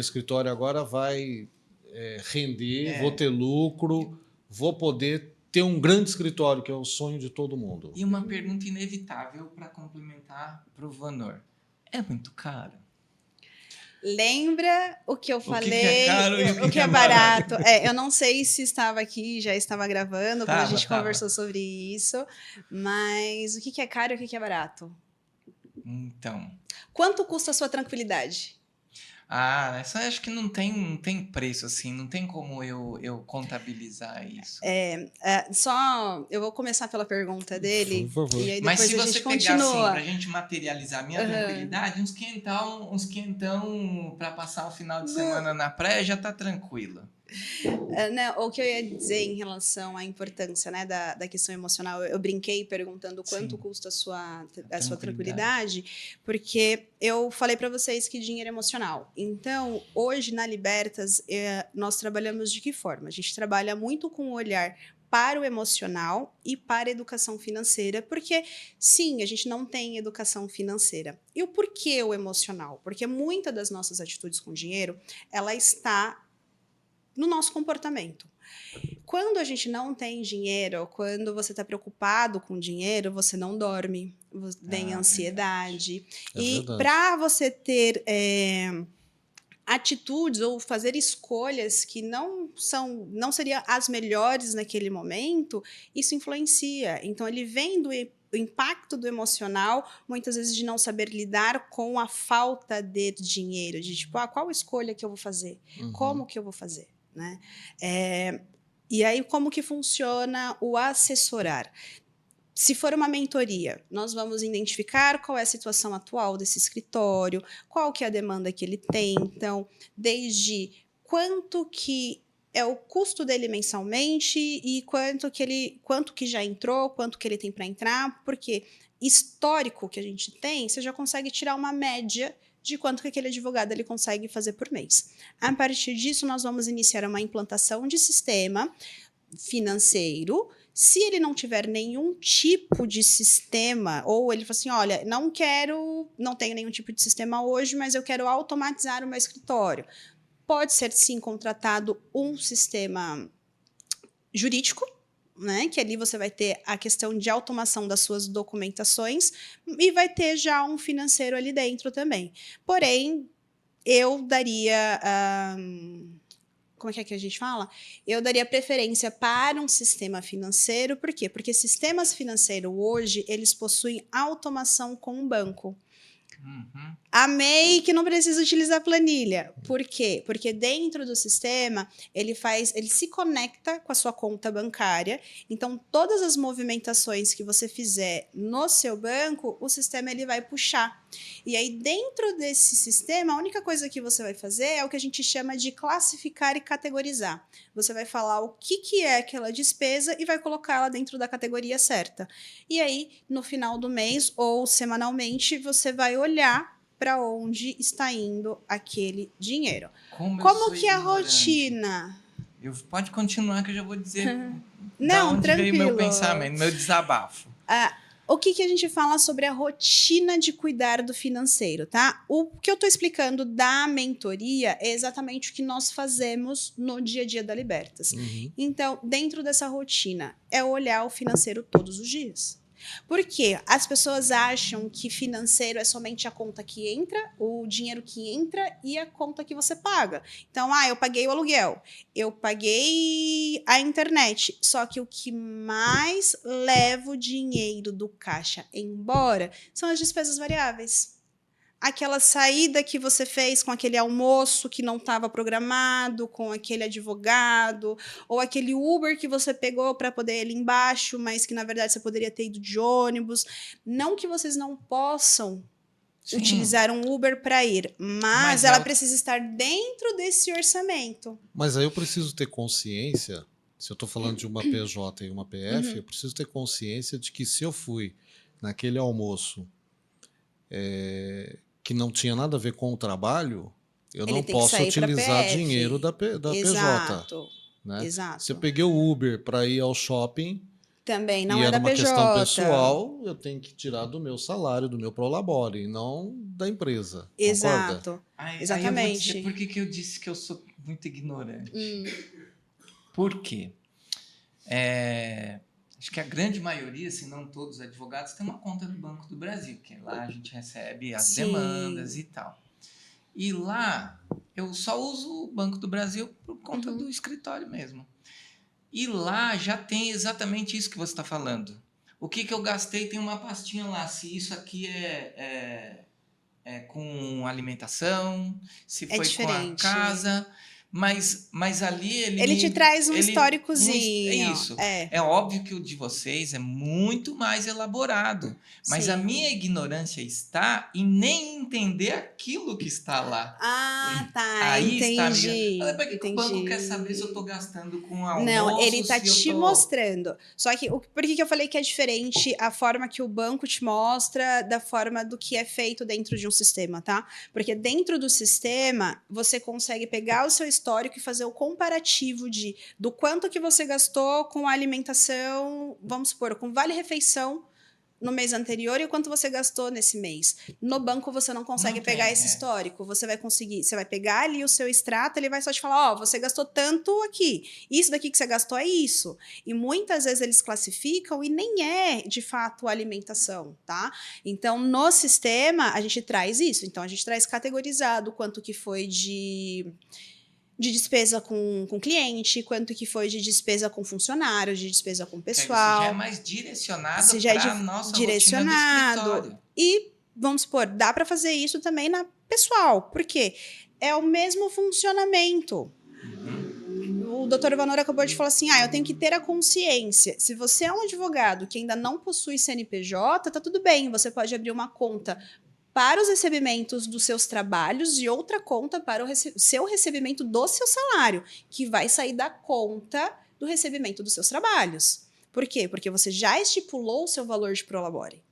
S1: escritório agora vai render, vou ter lucro, vou poder ter um grande escritório, que é o sonho de todo mundo.
S2: E uma pergunta inevitável para complementar para o Vanor. É muito caro?
S3: Lembra o que eu falei?
S2: que é caro e
S3: o que é barato? Eu não sei se estava aqui, já estava gravando, quando a gente conversou sobre isso, mas o que é caro e o que é barato?
S2: Então.
S3: Quanto custa a sua tranquilidade?
S2: Essa acho que não tem preço, assim, não tem como eu contabilizar isso.
S3: Eu vou começar pela pergunta dele,
S1: por favor.
S3: e aí
S2: Mas
S3: depois
S2: se
S3: a
S2: você
S3: gente
S2: pegar assim,
S3: continua.
S2: pra gente materializar a minha tranquilidade, uns quentão pra passar o final de semana na praia já tá tranquila.
S3: O que eu ia dizer em relação à importância, né, da questão emocional, eu brinquei perguntando quanto custa a sua tranquilidade, porque eu falei para vocês que dinheiro é emocional. Então, hoje na Libertas, nós trabalhamos de que forma? A gente trabalha muito com o olhar para o emocional e para a educação financeira, porque, sim, a gente não tem educação financeira. E o porquê o emocional? Porque muitas das nossas atitudes com dinheiro, ela está no nosso comportamento. Quando a gente não tem dinheiro, quando você está preocupado com dinheiro, você não dorme, vem ansiedade. E para você ter atitudes ou fazer escolhas que não seriam as melhores naquele momento, isso influencia. Então, ele vem do impacto do emocional, muitas vezes de não saber lidar com a falta de dinheiro, de tipo, qual escolha que eu vou fazer? Como que eu vou fazer? Né? E aí, como que funciona o assessorar? Se for uma mentoria, nós vamos identificar qual é a situação atual desse escritório, qual que é a demanda que ele tem, então, desde quanto que é o custo dele mensalmente e quanto que já entrou, quanto que ele tem para entrar, porque histórico que a gente tem, você já consegue tirar uma média de quanto que aquele advogado ele consegue fazer por mês. A partir disso, nós vamos iniciar uma implantação de sistema financeiro. Se ele não tiver nenhum tipo de sistema, ou ele fala assim, olha, não tenho nenhum tipo de sistema hoje, mas eu quero automatizar o meu escritório. Pode ser, sim, contratado um sistema jurídico, né, que ali você vai ter a questão de automação das suas documentações e vai ter já um financeiro ali dentro também. Porém, eu daria... como é que a gente fala? Eu daria preferência para um sistema financeiro. Por quê? Porque sistemas financeiros hoje, eles possuem automação com o banco. Amei que não precisa utilizar planilha. Por quê? Porque dentro do sistema, ele se conecta com a sua conta bancária. Então, todas as movimentações que você fizer no seu banco, o sistema ele vai puxar. E aí, dentro desse sistema, a única coisa que você vai fazer é o que a gente chama de classificar e categorizar. Você vai falar o que é aquela despesa e vai colocá-la dentro da categoria certa. E aí, no final do mês ou semanalmente, você vai olhar para onde está indo aquele dinheiro. Como que é a rotina?
S2: Pode continuar que eu já vou dizer
S3: não,
S2: onde
S3: tranquilo.
S2: veio meu pensamento, meu desabafo.
S3: O que a gente fala sobre a rotina de cuidar do financeiro, tá? O que eu estou explicando da mentoria é exatamente o que nós fazemos no dia a dia da Libertas. Então, dentro dessa rotina, é olhar o financeiro todos os dias. Por quê? As pessoas acham que financeiro é somente a conta que entra, o dinheiro que entra e a conta que você paga. Então, eu paguei o aluguel, eu paguei a internet. Só que o que mais leva o dinheiro do caixa embora são as despesas variáveis. Aquela saída que você fez com aquele almoço que não estava programado, com aquele advogado, ou aquele Uber que você pegou para poder ir ali embaixo, mas que na verdade você poderia ter ido de ônibus. Não que vocês não possam utilizar um Uber para ir, mas ela precisa estar dentro desse orçamento.
S1: Mas aí eu preciso ter consciência, se eu estou falando de uma PJ e uma PF, eu preciso ter consciência de que se eu fui naquele almoço que não tinha nada a ver com o trabalho, eu não posso utilizar dinheiro da PJ. Né?
S3: Exato.
S1: Se eu peguei o Uber para ir ao shopping,
S3: também não
S1: e
S3: é
S1: era
S3: da
S1: uma
S3: PJ.
S1: questão pessoal, eu tenho que tirar do meu salário, do meu prolabore, e não da empresa.
S3: Exato.
S2: Concorda?
S3: Exatamente.
S2: Aí eu vou dizer por que eu disse que eu sou muito ignorante. Por quê? acho que a grande maioria, se não todos os advogados, tem uma conta do Banco do Brasil, que lá a gente recebe as
S3: Sim.
S2: demandas e tal. E lá eu só uso o Banco do Brasil por conta do escritório mesmo. E lá já tem exatamente isso que você está falando. O que eu gastei tem uma pastinha lá. Se isso aqui é com alimentação, se foi com a
S3: diferente.
S2: casa. Mas ali
S3: Ele te traz um históricozinho.
S2: É isso. É óbvio que o de vocês é muito mais elaborado. Mas
S3: Sim.
S2: a minha ignorância está em nem entender aquilo que está lá.
S3: Ah, tá.
S2: Aí
S3: Entendi.
S2: está. Para que o banco quer saber se eu estou gastando com almoço?
S3: Não, ele tá
S2: se eu
S3: te
S2: tô...
S3: mostrando. Só que por que eu falei que é diferente a forma que o banco te mostra da forma do que é feito dentro de um sistema, tá? Porque dentro do sistema, você consegue pegar o seu histórico e fazer o comparativo do quanto que você gastou com a alimentação, vamos supor, com vale-refeição no mês anterior e o quanto você gastou nesse mês. No banco você não consegue pegar esse histórico. Você vai pegar ali o seu extrato, ele vai só te falar, você gastou tanto aqui. Isso daqui que você gastou é isso. E muitas vezes eles classificam e nem é, de fato, alimentação, tá? Então, no sistema, a gente traz isso. Então, a gente traz categorizado quanto que foi de despesa com cliente, quanto que foi de despesa com funcionário, de despesa com pessoal.
S2: Isso já é mais direcionado
S3: Isso já é
S2: para a nossa
S3: direcionado.
S2: rotina do escritório.
S3: E, vamos supor, dá para fazer isso também na pessoal. Por quê? É o mesmo funcionamento. O doutor Ivanor acabou de falar assim, eu tenho que ter a consciência. Se você é um advogado que ainda não possui CNPJ, tá tudo bem, você pode abrir uma conta para os recebimentos dos seus trabalhos e outra conta para o seu recebimento do seu salário, que vai sair da conta do recebimento dos seus trabalhos. Por quê? Porque você já estipulou o seu valor de prolabore.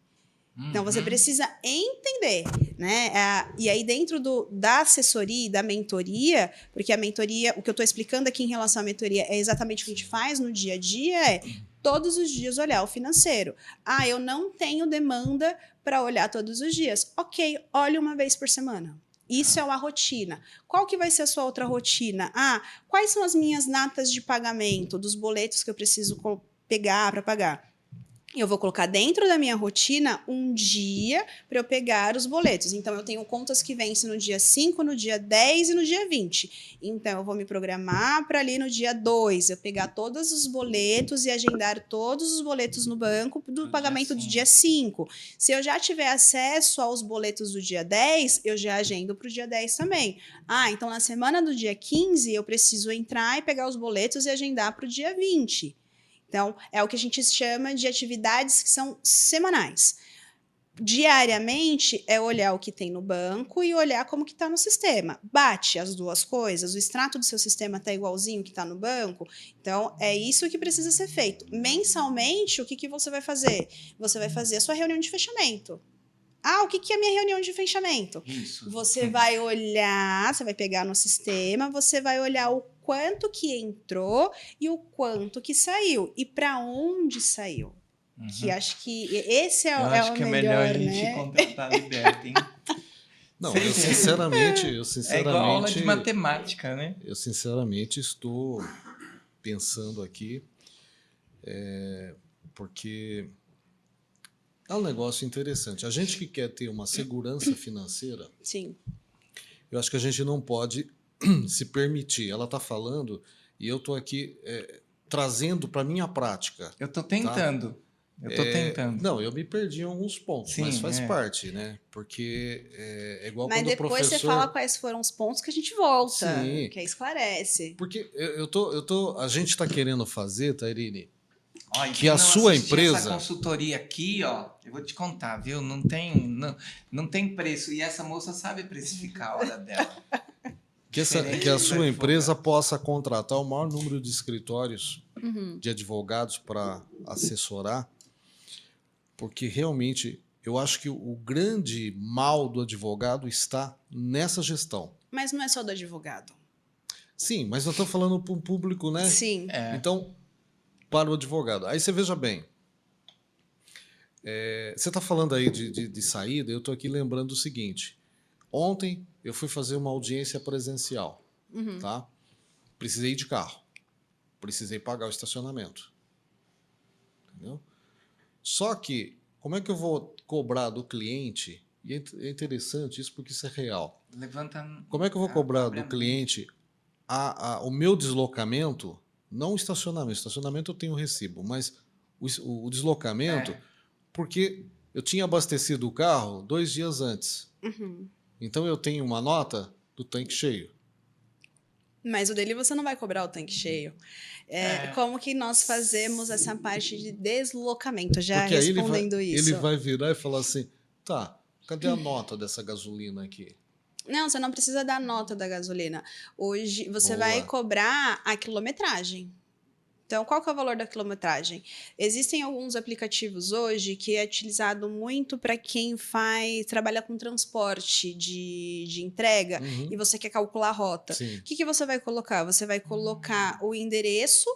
S3: Então, você precisa entender, né? E aí, dentro da assessoria e da mentoria, porque a mentoria, o que eu estou explicando aqui em relação à mentoria é exatamente o que a gente faz no dia a dia, todos os dias olhar o financeiro. Eu não tenho demanda para olhar todos os dias. Ok, olhe uma vez por semana. Isso é uma rotina. Qual que vai ser a sua outra rotina? Quais são as minhas datas de pagamento dos boletos que eu preciso pegar para pagar? Eu vou colocar dentro da minha rotina um dia para eu pegar os boletos. Então, eu tenho contas que vencem no dia 5, no dia 10 e no dia 20. Então, eu vou me programar para ali no dia 2, eu pegar todos os boletos e agendar todos os boletos no banco do pagamento do dia 5. Se eu já tiver acesso aos boletos do dia 10, eu já agendo para o dia 10 também. Então na semana do dia 15, eu preciso entrar e pegar os boletos e agendar para o dia 20. Então, é o que a gente chama de atividades que são semanais. Diariamente, é olhar o que tem no banco e olhar como que está no sistema. Bate as duas coisas, o extrato do seu sistema está igualzinho que está no banco. Então, é isso que precisa ser feito. Mensalmente, o que você vai fazer? Você vai fazer a sua reunião de fechamento. O que é a minha reunião de fechamento?
S2: Isso.
S3: Você vai olhar, você vai pegar no sistema, você vai olhar o quanto que entrou e o quanto que saiu. E para onde saiu. Que acho que esse é o melhor,
S2: acho que é melhor a gente contratar a Liberta, hein?
S1: Não, eu sinceramente...
S2: É igual a aula de matemática, né?
S1: Eu sinceramente estou pensando aqui, porque é um negócio interessante. A gente que quer ter uma segurança financeira,
S3: sim,
S1: eu acho que a gente não pode se permitir. Ela está falando e eu estou aqui trazendo para a minha prática.
S2: Eu estou tentando. Tá? Eu estou tentando.
S1: Não, eu me perdi em alguns pontos, sim, mas faz parte, né? Porque é igual quando o professor...
S3: Mas depois você fala quais foram os pontos que a gente volta, sim, que aí esclarece.
S1: Porque a gente está querendo fazer, Tairine,
S2: que a sua empresa... Essa consultoria aqui, eu vou te contar, viu? Não tem preço. E essa moça sabe precificar a hora dela.
S1: Que a sua empresa possa contratar o maior número de escritórios de advogados para assessorar, porque realmente eu acho que o grande mal do advogado está nessa gestão.
S3: Mas não é só do advogado.
S1: Sim, mas eu estou falando para um público, né?
S3: Sim.
S1: Então, para o advogado. Aí você veja bem, você está falando aí de saída, eu estou aqui lembrando o seguinte. Ontem eu fui fazer uma audiência presencial, tá? Precisei ir de carro, precisei pagar o estacionamento. entendeu? Só que, como é que eu vou cobrar do cliente? E é interessante isso porque isso é real.
S2: Levanta.
S1: Como é que eu vou
S2: a
S1: cobrar
S2: própria
S1: do cliente o meu deslocamento? Não o estacionamento. Estacionamento eu tenho recibo, mas o deslocamento,
S2: É.
S1: porque eu tinha abastecido o carro 2 dias antes.
S3: Uhum.
S1: Então eu tenho uma nota do tanque cheio.
S3: Mas o dele você não vai cobrar o tanque cheio. Como que nós fazemos essa parte de deslocamento? Já
S1: Porque aí
S3: respondendo
S1: ele
S3: isso.
S1: vai virar e falar assim, tá, cadê a nota dessa gasolina aqui?
S3: Não, você não precisa dar nota da gasolina. Hoje você vai
S1: Boa.
S3: cobrar a quilometragem. Então, qual que é o valor da quilometragem? Existem alguns aplicativos hoje que é utilizado muito para quem trabalha com transporte de entrega e
S1: Uhum.
S3: você quer calcular a rota.
S1: Sim.
S3: O que você vai colocar? Você vai colocar o endereço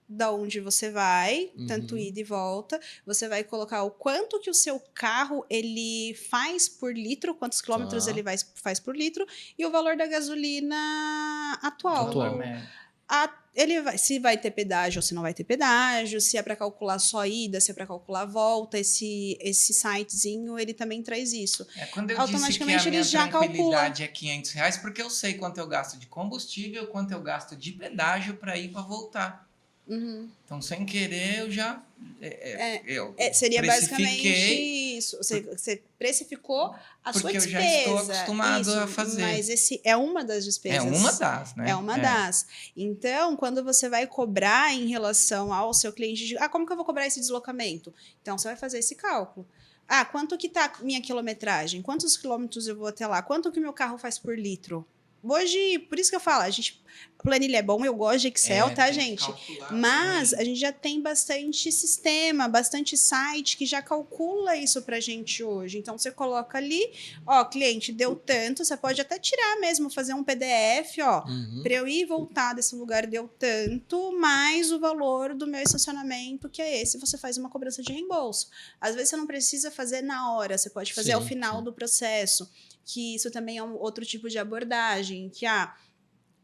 S3: da onde você vai, tanto
S1: Uhum.
S3: ida e volta. Você vai colocar o quanto que o seu carro ele faz por litro, quantos quilômetros
S1: Tá.
S3: ele faz por litro e o valor da gasolina atual.
S2: Valor
S1: Atual.
S2: médio.
S3: Se vai ter pedágio ou se não vai ter pedágio, se é para calcular só ida, se é para calcular volta, esse sitezinho ele também traz isso.
S2: Quando eu disse que a
S3: Automaticamente
S2: minha
S3: eles já
S2: tranquilidade é R$ 500, porque eu sei quanto eu gasto de combustível, quanto eu gasto de pedágio para ir para voltar.
S3: Uhum.
S2: Então, sem querer, eu já eu
S3: Seria basicamente
S2: precifiquei,
S3: isso. Você precificou a sua
S2: porque eu
S3: despesa.
S2: já estou acostumado
S3: isso,
S2: a fazer.
S3: Mas esse é uma das
S2: É
S3: despesas.
S2: uma das, né?
S3: É uma das. Então, quando você vai cobrar em relação ao seu cliente, como que eu vou cobrar esse deslocamento? Então, você vai fazer esse cálculo. Quanto que tá minha quilometragem? Quantos quilômetros eu vou até lá? Quanto que meu carro faz por litro? Hoje, por isso que eu falo, planilha é bom, eu gosto de Excel, tá,
S2: tem que
S3: gente?
S2: calcular
S3: Mas
S2: também.
S3: a gente já tem bastante sistema, bastante site que já calcula isso pra gente hoje. Então, você coloca ali, cliente deu tanto, você pode até tirar mesmo, fazer um PDF,
S1: Uhum.
S3: para eu ir e voltar desse lugar deu tanto, mais o valor do meu estacionamento, que é esse, você faz uma cobrança de reembolso. Às vezes você não precisa fazer na hora, você pode fazer ao
S1: Sim,
S3: final
S1: sim.
S3: do processo, que isso também é um outro tipo de abordagem, que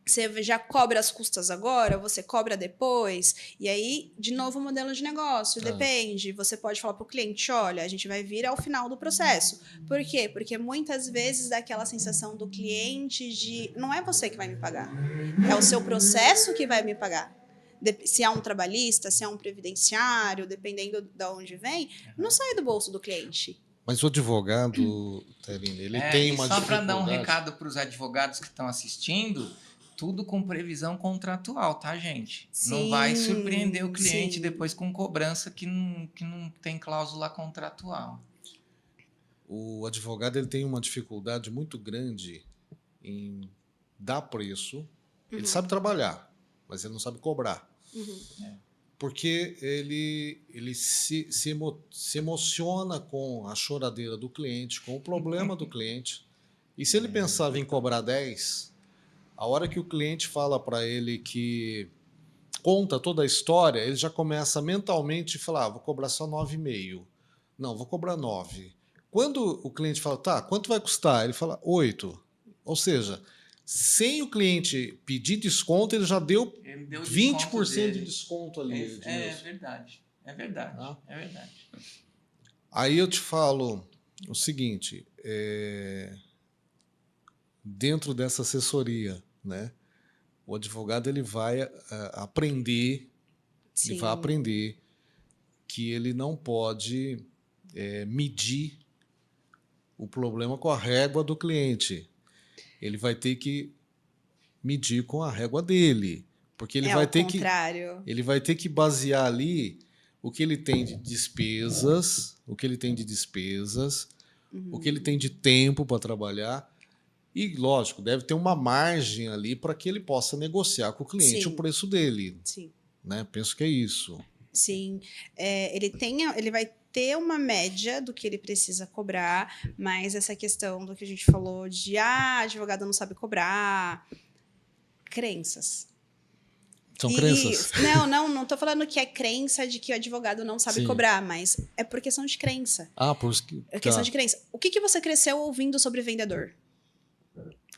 S3: você já cobra as custas agora, você cobra depois, e aí, de novo, o modelo de negócio, depende. Você pode falar para o cliente, olha, a gente vai vir ao final do processo. Por quê? Porque muitas vezes dá aquela sensação do cliente de, não é você que vai me pagar, é o seu processo que vai me pagar. Se é um trabalhista, se é um previdenciário, dependendo de onde vem, não sai do bolso do cliente.
S1: Mas o advogado, Thelina, ele tem uma
S2: só para
S1: dificuldade.
S2: dar um recado para os advogados que estão assistindo, tudo com previsão contratual, tá, gente?
S3: Sim,
S2: não vai surpreender o cliente
S3: sim.
S2: depois com cobrança que não tem cláusula contratual.
S1: O advogado ele tem uma dificuldade muito grande em dar preço.
S3: Uhum.
S1: Ele sabe trabalhar, mas ele não sabe cobrar.
S3: Uhum.
S1: Porque ele se emociona com a choradeira do cliente, com o problema do cliente. E se ele pensava em cobrar 10, a hora que o cliente fala para ele que conta toda a história, ele já começa mentalmente a falar, vou cobrar só 9,5. Não, vou cobrar 9. Quando o cliente fala, tá, quanto vai custar? Ele fala 8. Ou seja, sem o cliente pedir desconto, ele já deu 20% de desconto ali.
S2: É verdade. É verdade.
S1: Ah.
S2: É verdade.
S1: Aí eu te falo o seguinte, dentro dessa assessoria, né, o advogado ele vai aprender,
S3: Sim.
S1: ele vai aprender que ele não pode medir o problema com a régua do cliente. Ele vai ter que medir com a régua dele, porque ele vai ter que basear ali o que ele tem de despesas, o que ele tem de tempo para trabalhar. E, lógico, deve ter uma margem ali para que ele possa negociar com o cliente o preço dele.
S3: Sim.
S1: Né? Penso que é isso.
S3: Sim. Ele vai ter uma média do que ele precisa cobrar, mas essa questão do que a gente falou de advogado não sabe cobrar, crenças.
S1: São crenças?
S3: Não tô falando que é crença de que o advogado não sabe cobrar, mas é por questão de crença.
S1: Por isso que...
S3: É questão de crença. O que você cresceu ouvindo sobre vendedor?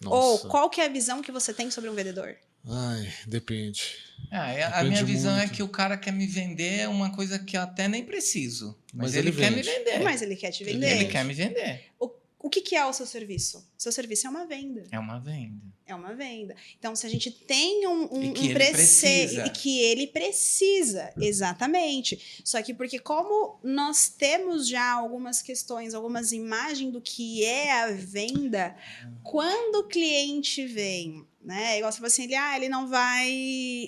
S1: Nossa.
S3: Ou qual que é a visão que você tem sobre um vendedor?
S1: Ai, depende.
S2: A
S1: Depende
S2: minha visão é
S1: muito.
S2: que o cara quer me vender uma coisa que eu até nem preciso. Mas
S1: Mas
S2: ele
S1: ele
S2: quer me
S1: vende.
S2: vender.
S3: Mas ele quer te
S1: Ele
S3: vender.
S2: Ele quer me vender.
S3: O que é o seu serviço? Seu serviço é uma venda.
S2: É uma venda.
S3: É uma venda. Então, se a gente tem um
S2: E que ele
S3: preceito
S2: precisa.
S3: e que ele precisa, exatamente. Só que porque como nós temos já algumas questões, algumas imagens do que é a venda, quando o cliente vem, né? Igual você falou assim,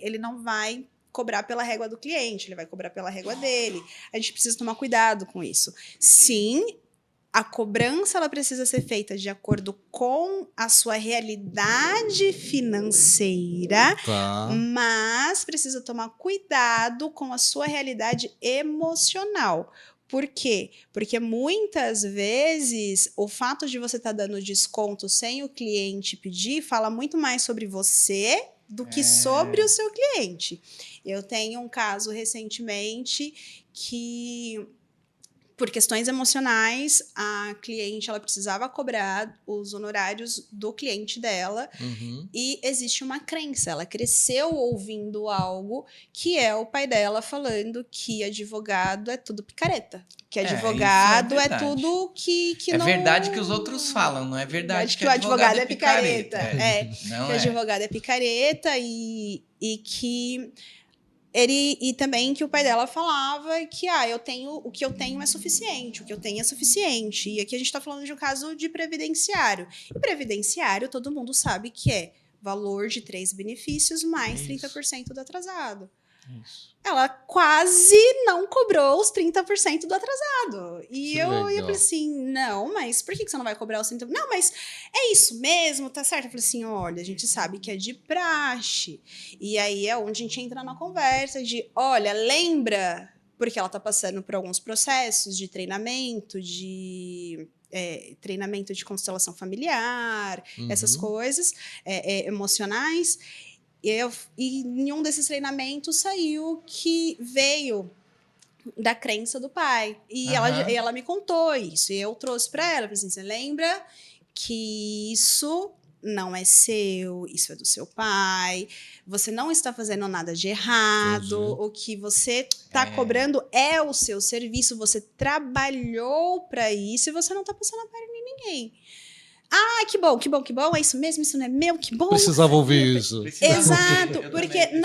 S3: ele não vai cobrar pela régua do cliente, ele vai cobrar pela régua dele. A gente precisa tomar cuidado com isso. Sim, a cobrança ela precisa ser feita de acordo com a sua realidade financeira,
S1: Tá.
S3: mas precisa tomar cuidado com a sua realidade emocional. Por quê? Porque muitas vezes o fato de você estar dando desconto sem o cliente pedir fala muito mais sobre você do que sobre o seu cliente. Eu tenho um caso recentemente que, por questões emocionais, a cliente ela precisava cobrar os honorários do cliente dela
S1: Uhum.
S3: e existe uma crença. Ela cresceu ouvindo algo que é o pai dela falando que advogado é tudo picareta. Que advogado
S2: isso é
S3: é
S2: verdade.
S3: tudo que
S2: É
S3: não...
S2: verdade que os outros falam, não é verdade
S3: que o advogado é picareta.
S2: Não
S3: Que o advogado é picareta e que... E também que o pai dela falava que eu tenho, o que eu tenho é suficiente, o que eu tenho é suficiente. E aqui a gente está falando de um caso de previdenciário. E previdenciário, todo mundo sabe que é valor de 3 benefícios mais
S2: Isso.
S3: 30% do atrasado.
S2: Isso.
S3: Ela quase não cobrou os 30% do atrasado. E
S1: Que
S3: eu
S1: legal.
S3: falei assim, não, mas por que você não vai cobrar os 30%? Não, mas é isso mesmo, tá certo? Eu falei assim, olha, a gente sabe que é de praxe. E aí é onde a gente entra na conversa de, olha, lembra, porque ela tá passando por alguns processos de treinamento, treinamento de constelação familiar, essas
S1: Uhum.
S3: coisas emocionais. E em um desses treinamentos saiu que veio da crença do pai. E ela me contou isso. E eu trouxe para ela, falei assim, você lembra que isso não é seu, isso é do seu pai, você não está fazendo nada de errado,
S1: Entendi.
S3: o que você está cobrando é o seu serviço, você trabalhou para isso e você não está passando a perna em ninguém. Ah, que bom, que bom, que bom, é isso mesmo, isso não é meu, que bom.
S1: Precisava ouvir isso.
S3: Exato,
S2: Eu
S3: porque
S2: também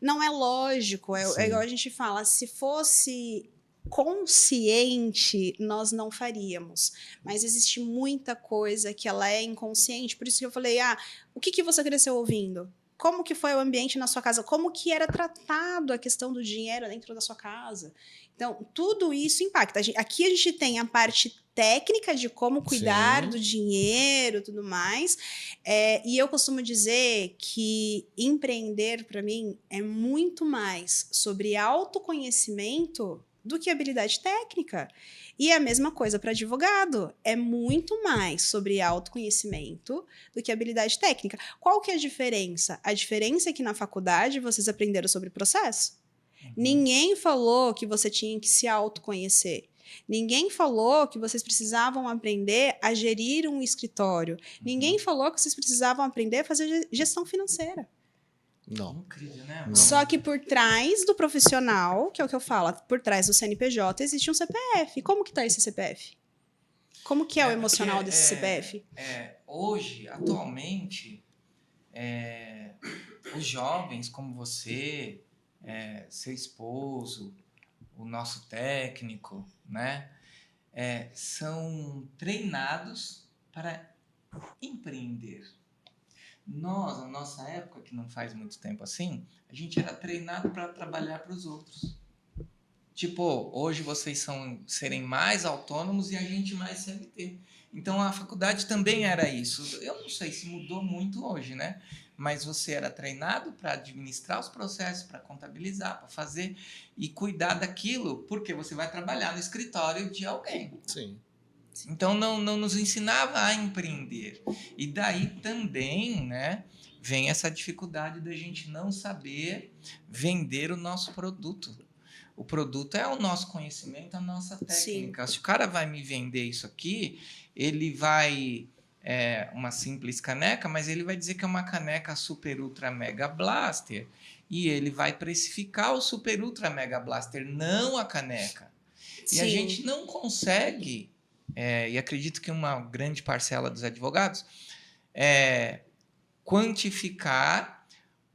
S3: não é lógico,
S1: Sim.
S3: é igual a gente fala, se fosse consciente, nós não faríamos, mas existe muita coisa que ela é inconsciente, por isso que eu falei, o que você cresceu ouvindo? Como que foi o ambiente na sua casa? Como que era tratado a questão do dinheiro dentro da sua casa? Então, tudo isso impacta. Aqui a gente tem a parte técnica de como cuidar do dinheiro e tudo mais. E eu costumo dizer que empreender, para mim, é muito mais sobre autoconhecimento do que habilidade técnica. E é a mesma coisa para advogado. É muito mais sobre autoconhecimento do que habilidade técnica. Qual que é a diferença? A diferença é que na faculdade vocês aprenderam sobre processo. Ninguém falou que você tinha que se autoconhecer. Ninguém falou que vocês precisavam aprender a gerir um escritório. Ninguém falou que vocês precisavam aprender a fazer gestão financeira.
S1: Não.
S2: Incrível, né?
S1: Não.
S3: Só que por trás do profissional, que é o que eu falo, por trás do CNPJ existe um CPF. Como que tá esse CPF? Como que é o emocional desse CPF?
S2: Hoje, atualmente, os jovens como você, seu esposo, o nosso técnico, né, são treinados para empreender. Nós, na nossa época, que não faz muito tempo assim, a gente era treinado para trabalhar para os outros. Tipo, hoje vocês serem mais autônomos e a gente mais CLT. Então, a faculdade também era isso. Eu não sei se mudou muito hoje, né? Mas você era treinado para administrar os processos, para contabilizar, para fazer e cuidar daquilo, porque você vai trabalhar no escritório de alguém.
S1: Sim.
S2: Então, não nos ensinava a empreender. E daí também, né, vem essa dificuldade da gente não saber vender o nosso produto. O produto é o nosso conhecimento, a nossa técnica. Sim. Se o cara vai me vender isso aqui, ele vai uma simples caneca, mas ele vai dizer que é uma caneca Super Ultra Mega Blaster e ele vai precificar o Super Ultra Mega Blaster, não a caneca. E a
S3: Sim.
S2: gente não consegue, e acredito que uma grande parcela dos advogados, quantificar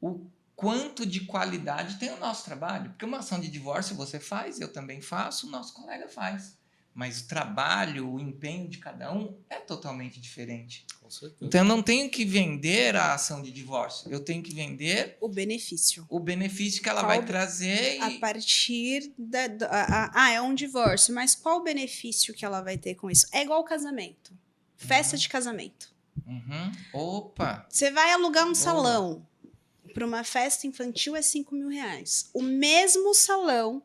S2: o quanto de qualidade tem o nosso trabalho. Porque uma ação de divórcio você faz, eu também faço, o nosso colega faz. Mas o trabalho, o empenho de cada um é totalmente diferente.
S1: Com certeza.
S2: Então, eu não tenho que vender a ação de divórcio. Eu tenho que vender
S3: O benefício.
S2: o benefício que ela
S3: Qual
S2: vai trazer.
S3: A partir é um divórcio, mas qual o benefício que ela vai ter com isso? É igual casamento. Festa de casamento.
S2: Uhum. Opa!
S3: Você vai alugar um salão para uma festa infantil é R$5.000. O mesmo salão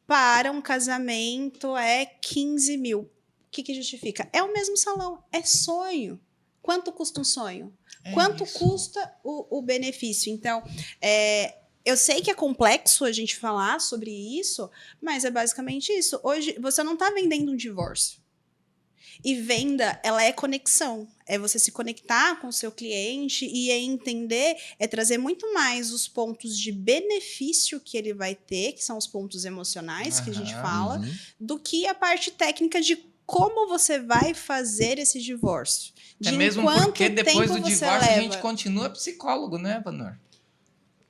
S3: para um casamento é 15 mil. O que justifica? É o mesmo salão, é sonho. Quanto custa um sonho? Quanto custa o benefício? Então, eu sei que é complexo a gente falar sobre isso, mas é basicamente isso. Hoje, você não está vendendo um divórcio. E venda, ela é conexão. É você se conectar com o seu cliente e entender, trazer muito mais os pontos de benefício que ele vai ter, que são os pontos emocionais que a gente fala, do que a parte técnica de como você vai fazer esse divórcio.
S2: É mesmo porque depois do divórcio a gente continua psicólogo, né, Vanor?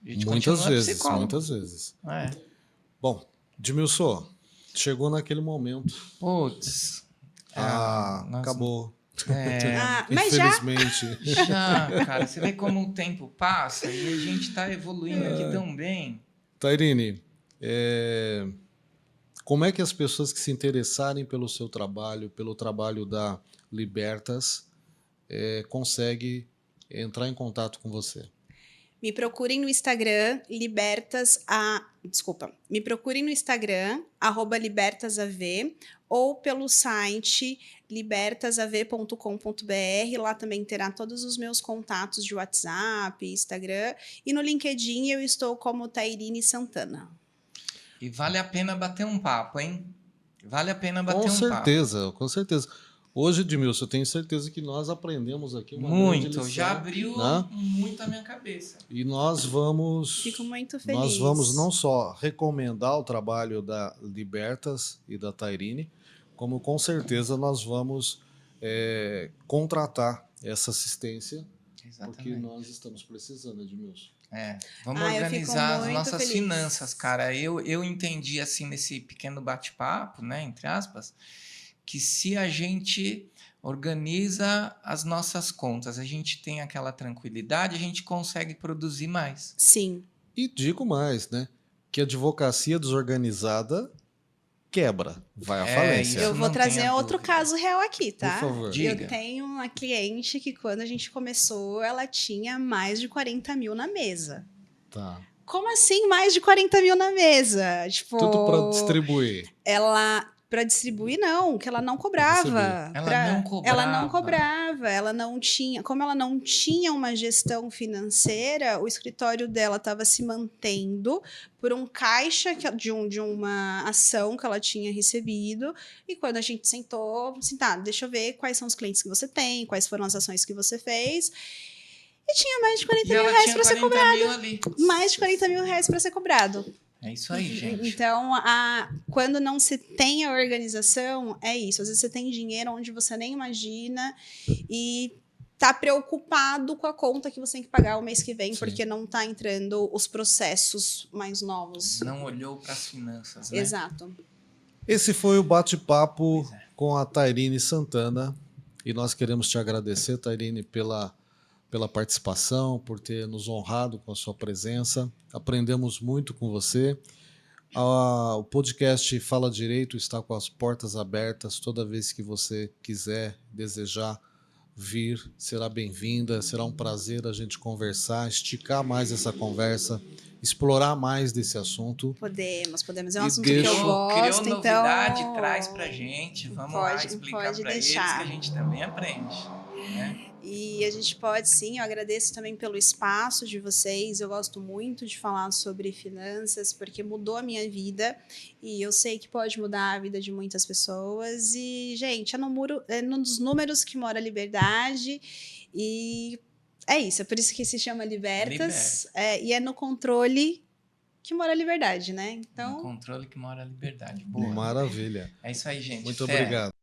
S1: Muitas vezes. Bom, Edmilson, chegou naquele momento.
S2: Putz.
S1: Acabou.
S3: Mas
S1: infelizmente.
S2: Já, cara, você vê como o tempo passa e a gente está evoluindo aqui tão bem.
S1: Tairine, como é que as pessoas que se interessarem pelo seu trabalho, pelo trabalho da Libertas, conseguem entrar em contato com você?
S3: Me procurem no Instagram, me procurem no Instagram, @libertasav, ou pelo site libertasav.com.br. Lá também terá todos os meus contatos de WhatsApp, Instagram. E no LinkedIn eu estou como Tairine Santana.
S2: E vale a pena bater um papo, hein? Vale a pena bater
S1: um papo. Com certeza. Hoje, Edmilson, eu tenho certeza que nós aprendemos aqui uma grande lição,
S2: já abriu muito a minha cabeça.
S1: E nós vamos...
S3: Fico muito feliz.
S1: Nós vamos não só recomendar o trabalho da Libertas e da Tairine, como com certeza nós vamos contratar essa assistência, porque nós estamos precisando, Edmilson.
S2: Vamos organizar as nossas finanças, cara. Eu entendi assim nesse pequeno bate-papo, né, entre aspas, que se a gente organiza as nossas contas, a gente tem aquela tranquilidade, a gente consegue produzir mais.
S3: Sim.
S1: E digo mais, né? Que a advocacia desorganizada quebra, vai à falência.
S3: Eu vou trazer outro caso real aqui, tá?
S1: Por favor.
S2: Diga.
S3: Eu tenho uma cliente que quando a gente começou, ela tinha mais de 40 mil na mesa.
S1: Tá.
S3: Como assim mais de 40 mil na mesa? Tipo,
S1: tudo para distribuir.
S3: Para distribuir, não, que ela não cobrava. Ela não cobrava, ela não tinha. Como ela não tinha uma gestão financeira, o escritório dela estava se mantendo por um caixa de uma ação que ela tinha recebido. E quando a gente sentou, assim, tá, deixa eu ver quais são os clientes que você tem, quais foram as ações que você fez. E tinha mais de 40 mil reais para ser cobrado. Mais de 40 mil reais para ser cobrado.
S2: É isso aí, gente.
S3: Então, quando não se tem a organização, é isso. Às vezes você tem dinheiro onde você nem imagina e tá preocupado com a conta que você tem que pagar o mês que vem, porque não tá entrando os processos mais novos.
S2: Não olhou para as finanças, né?
S3: Exato.
S1: Esse foi o bate-papo com a Tairine Santana e nós queremos te agradecer, Tairine, pela participação, por ter nos honrado com a sua presença. Aprendemos muito com você. O podcast Fala Direito está com as portas abertas. Toda vez que você quiser, desejar vir, será bem-vinda. Será um prazer a gente conversar, esticar mais essa conversa, explorar mais desse assunto.
S3: Podemos. É um assunto que eu gosto,
S2: criou novidade, traz pra gente. Vamos lá explicar
S3: pode
S2: pra eles que a gente também aprende. Né?
S3: E a gente pode sim, eu agradeço também pelo espaço de vocês. Eu gosto muito de falar sobre finanças, porque mudou a minha vida e eu sei que pode mudar a vida de muitas pessoas. E, gente, é nos números que mora a liberdade. E é isso, é por isso que se chama Libertas. E é no controle que mora a liberdade, né?
S2: No
S3: Então.
S2: controle que mora a liberdade. Boa.
S1: Maravilha.
S2: É isso aí, gente.
S1: Muito
S2: Fé.
S1: obrigado.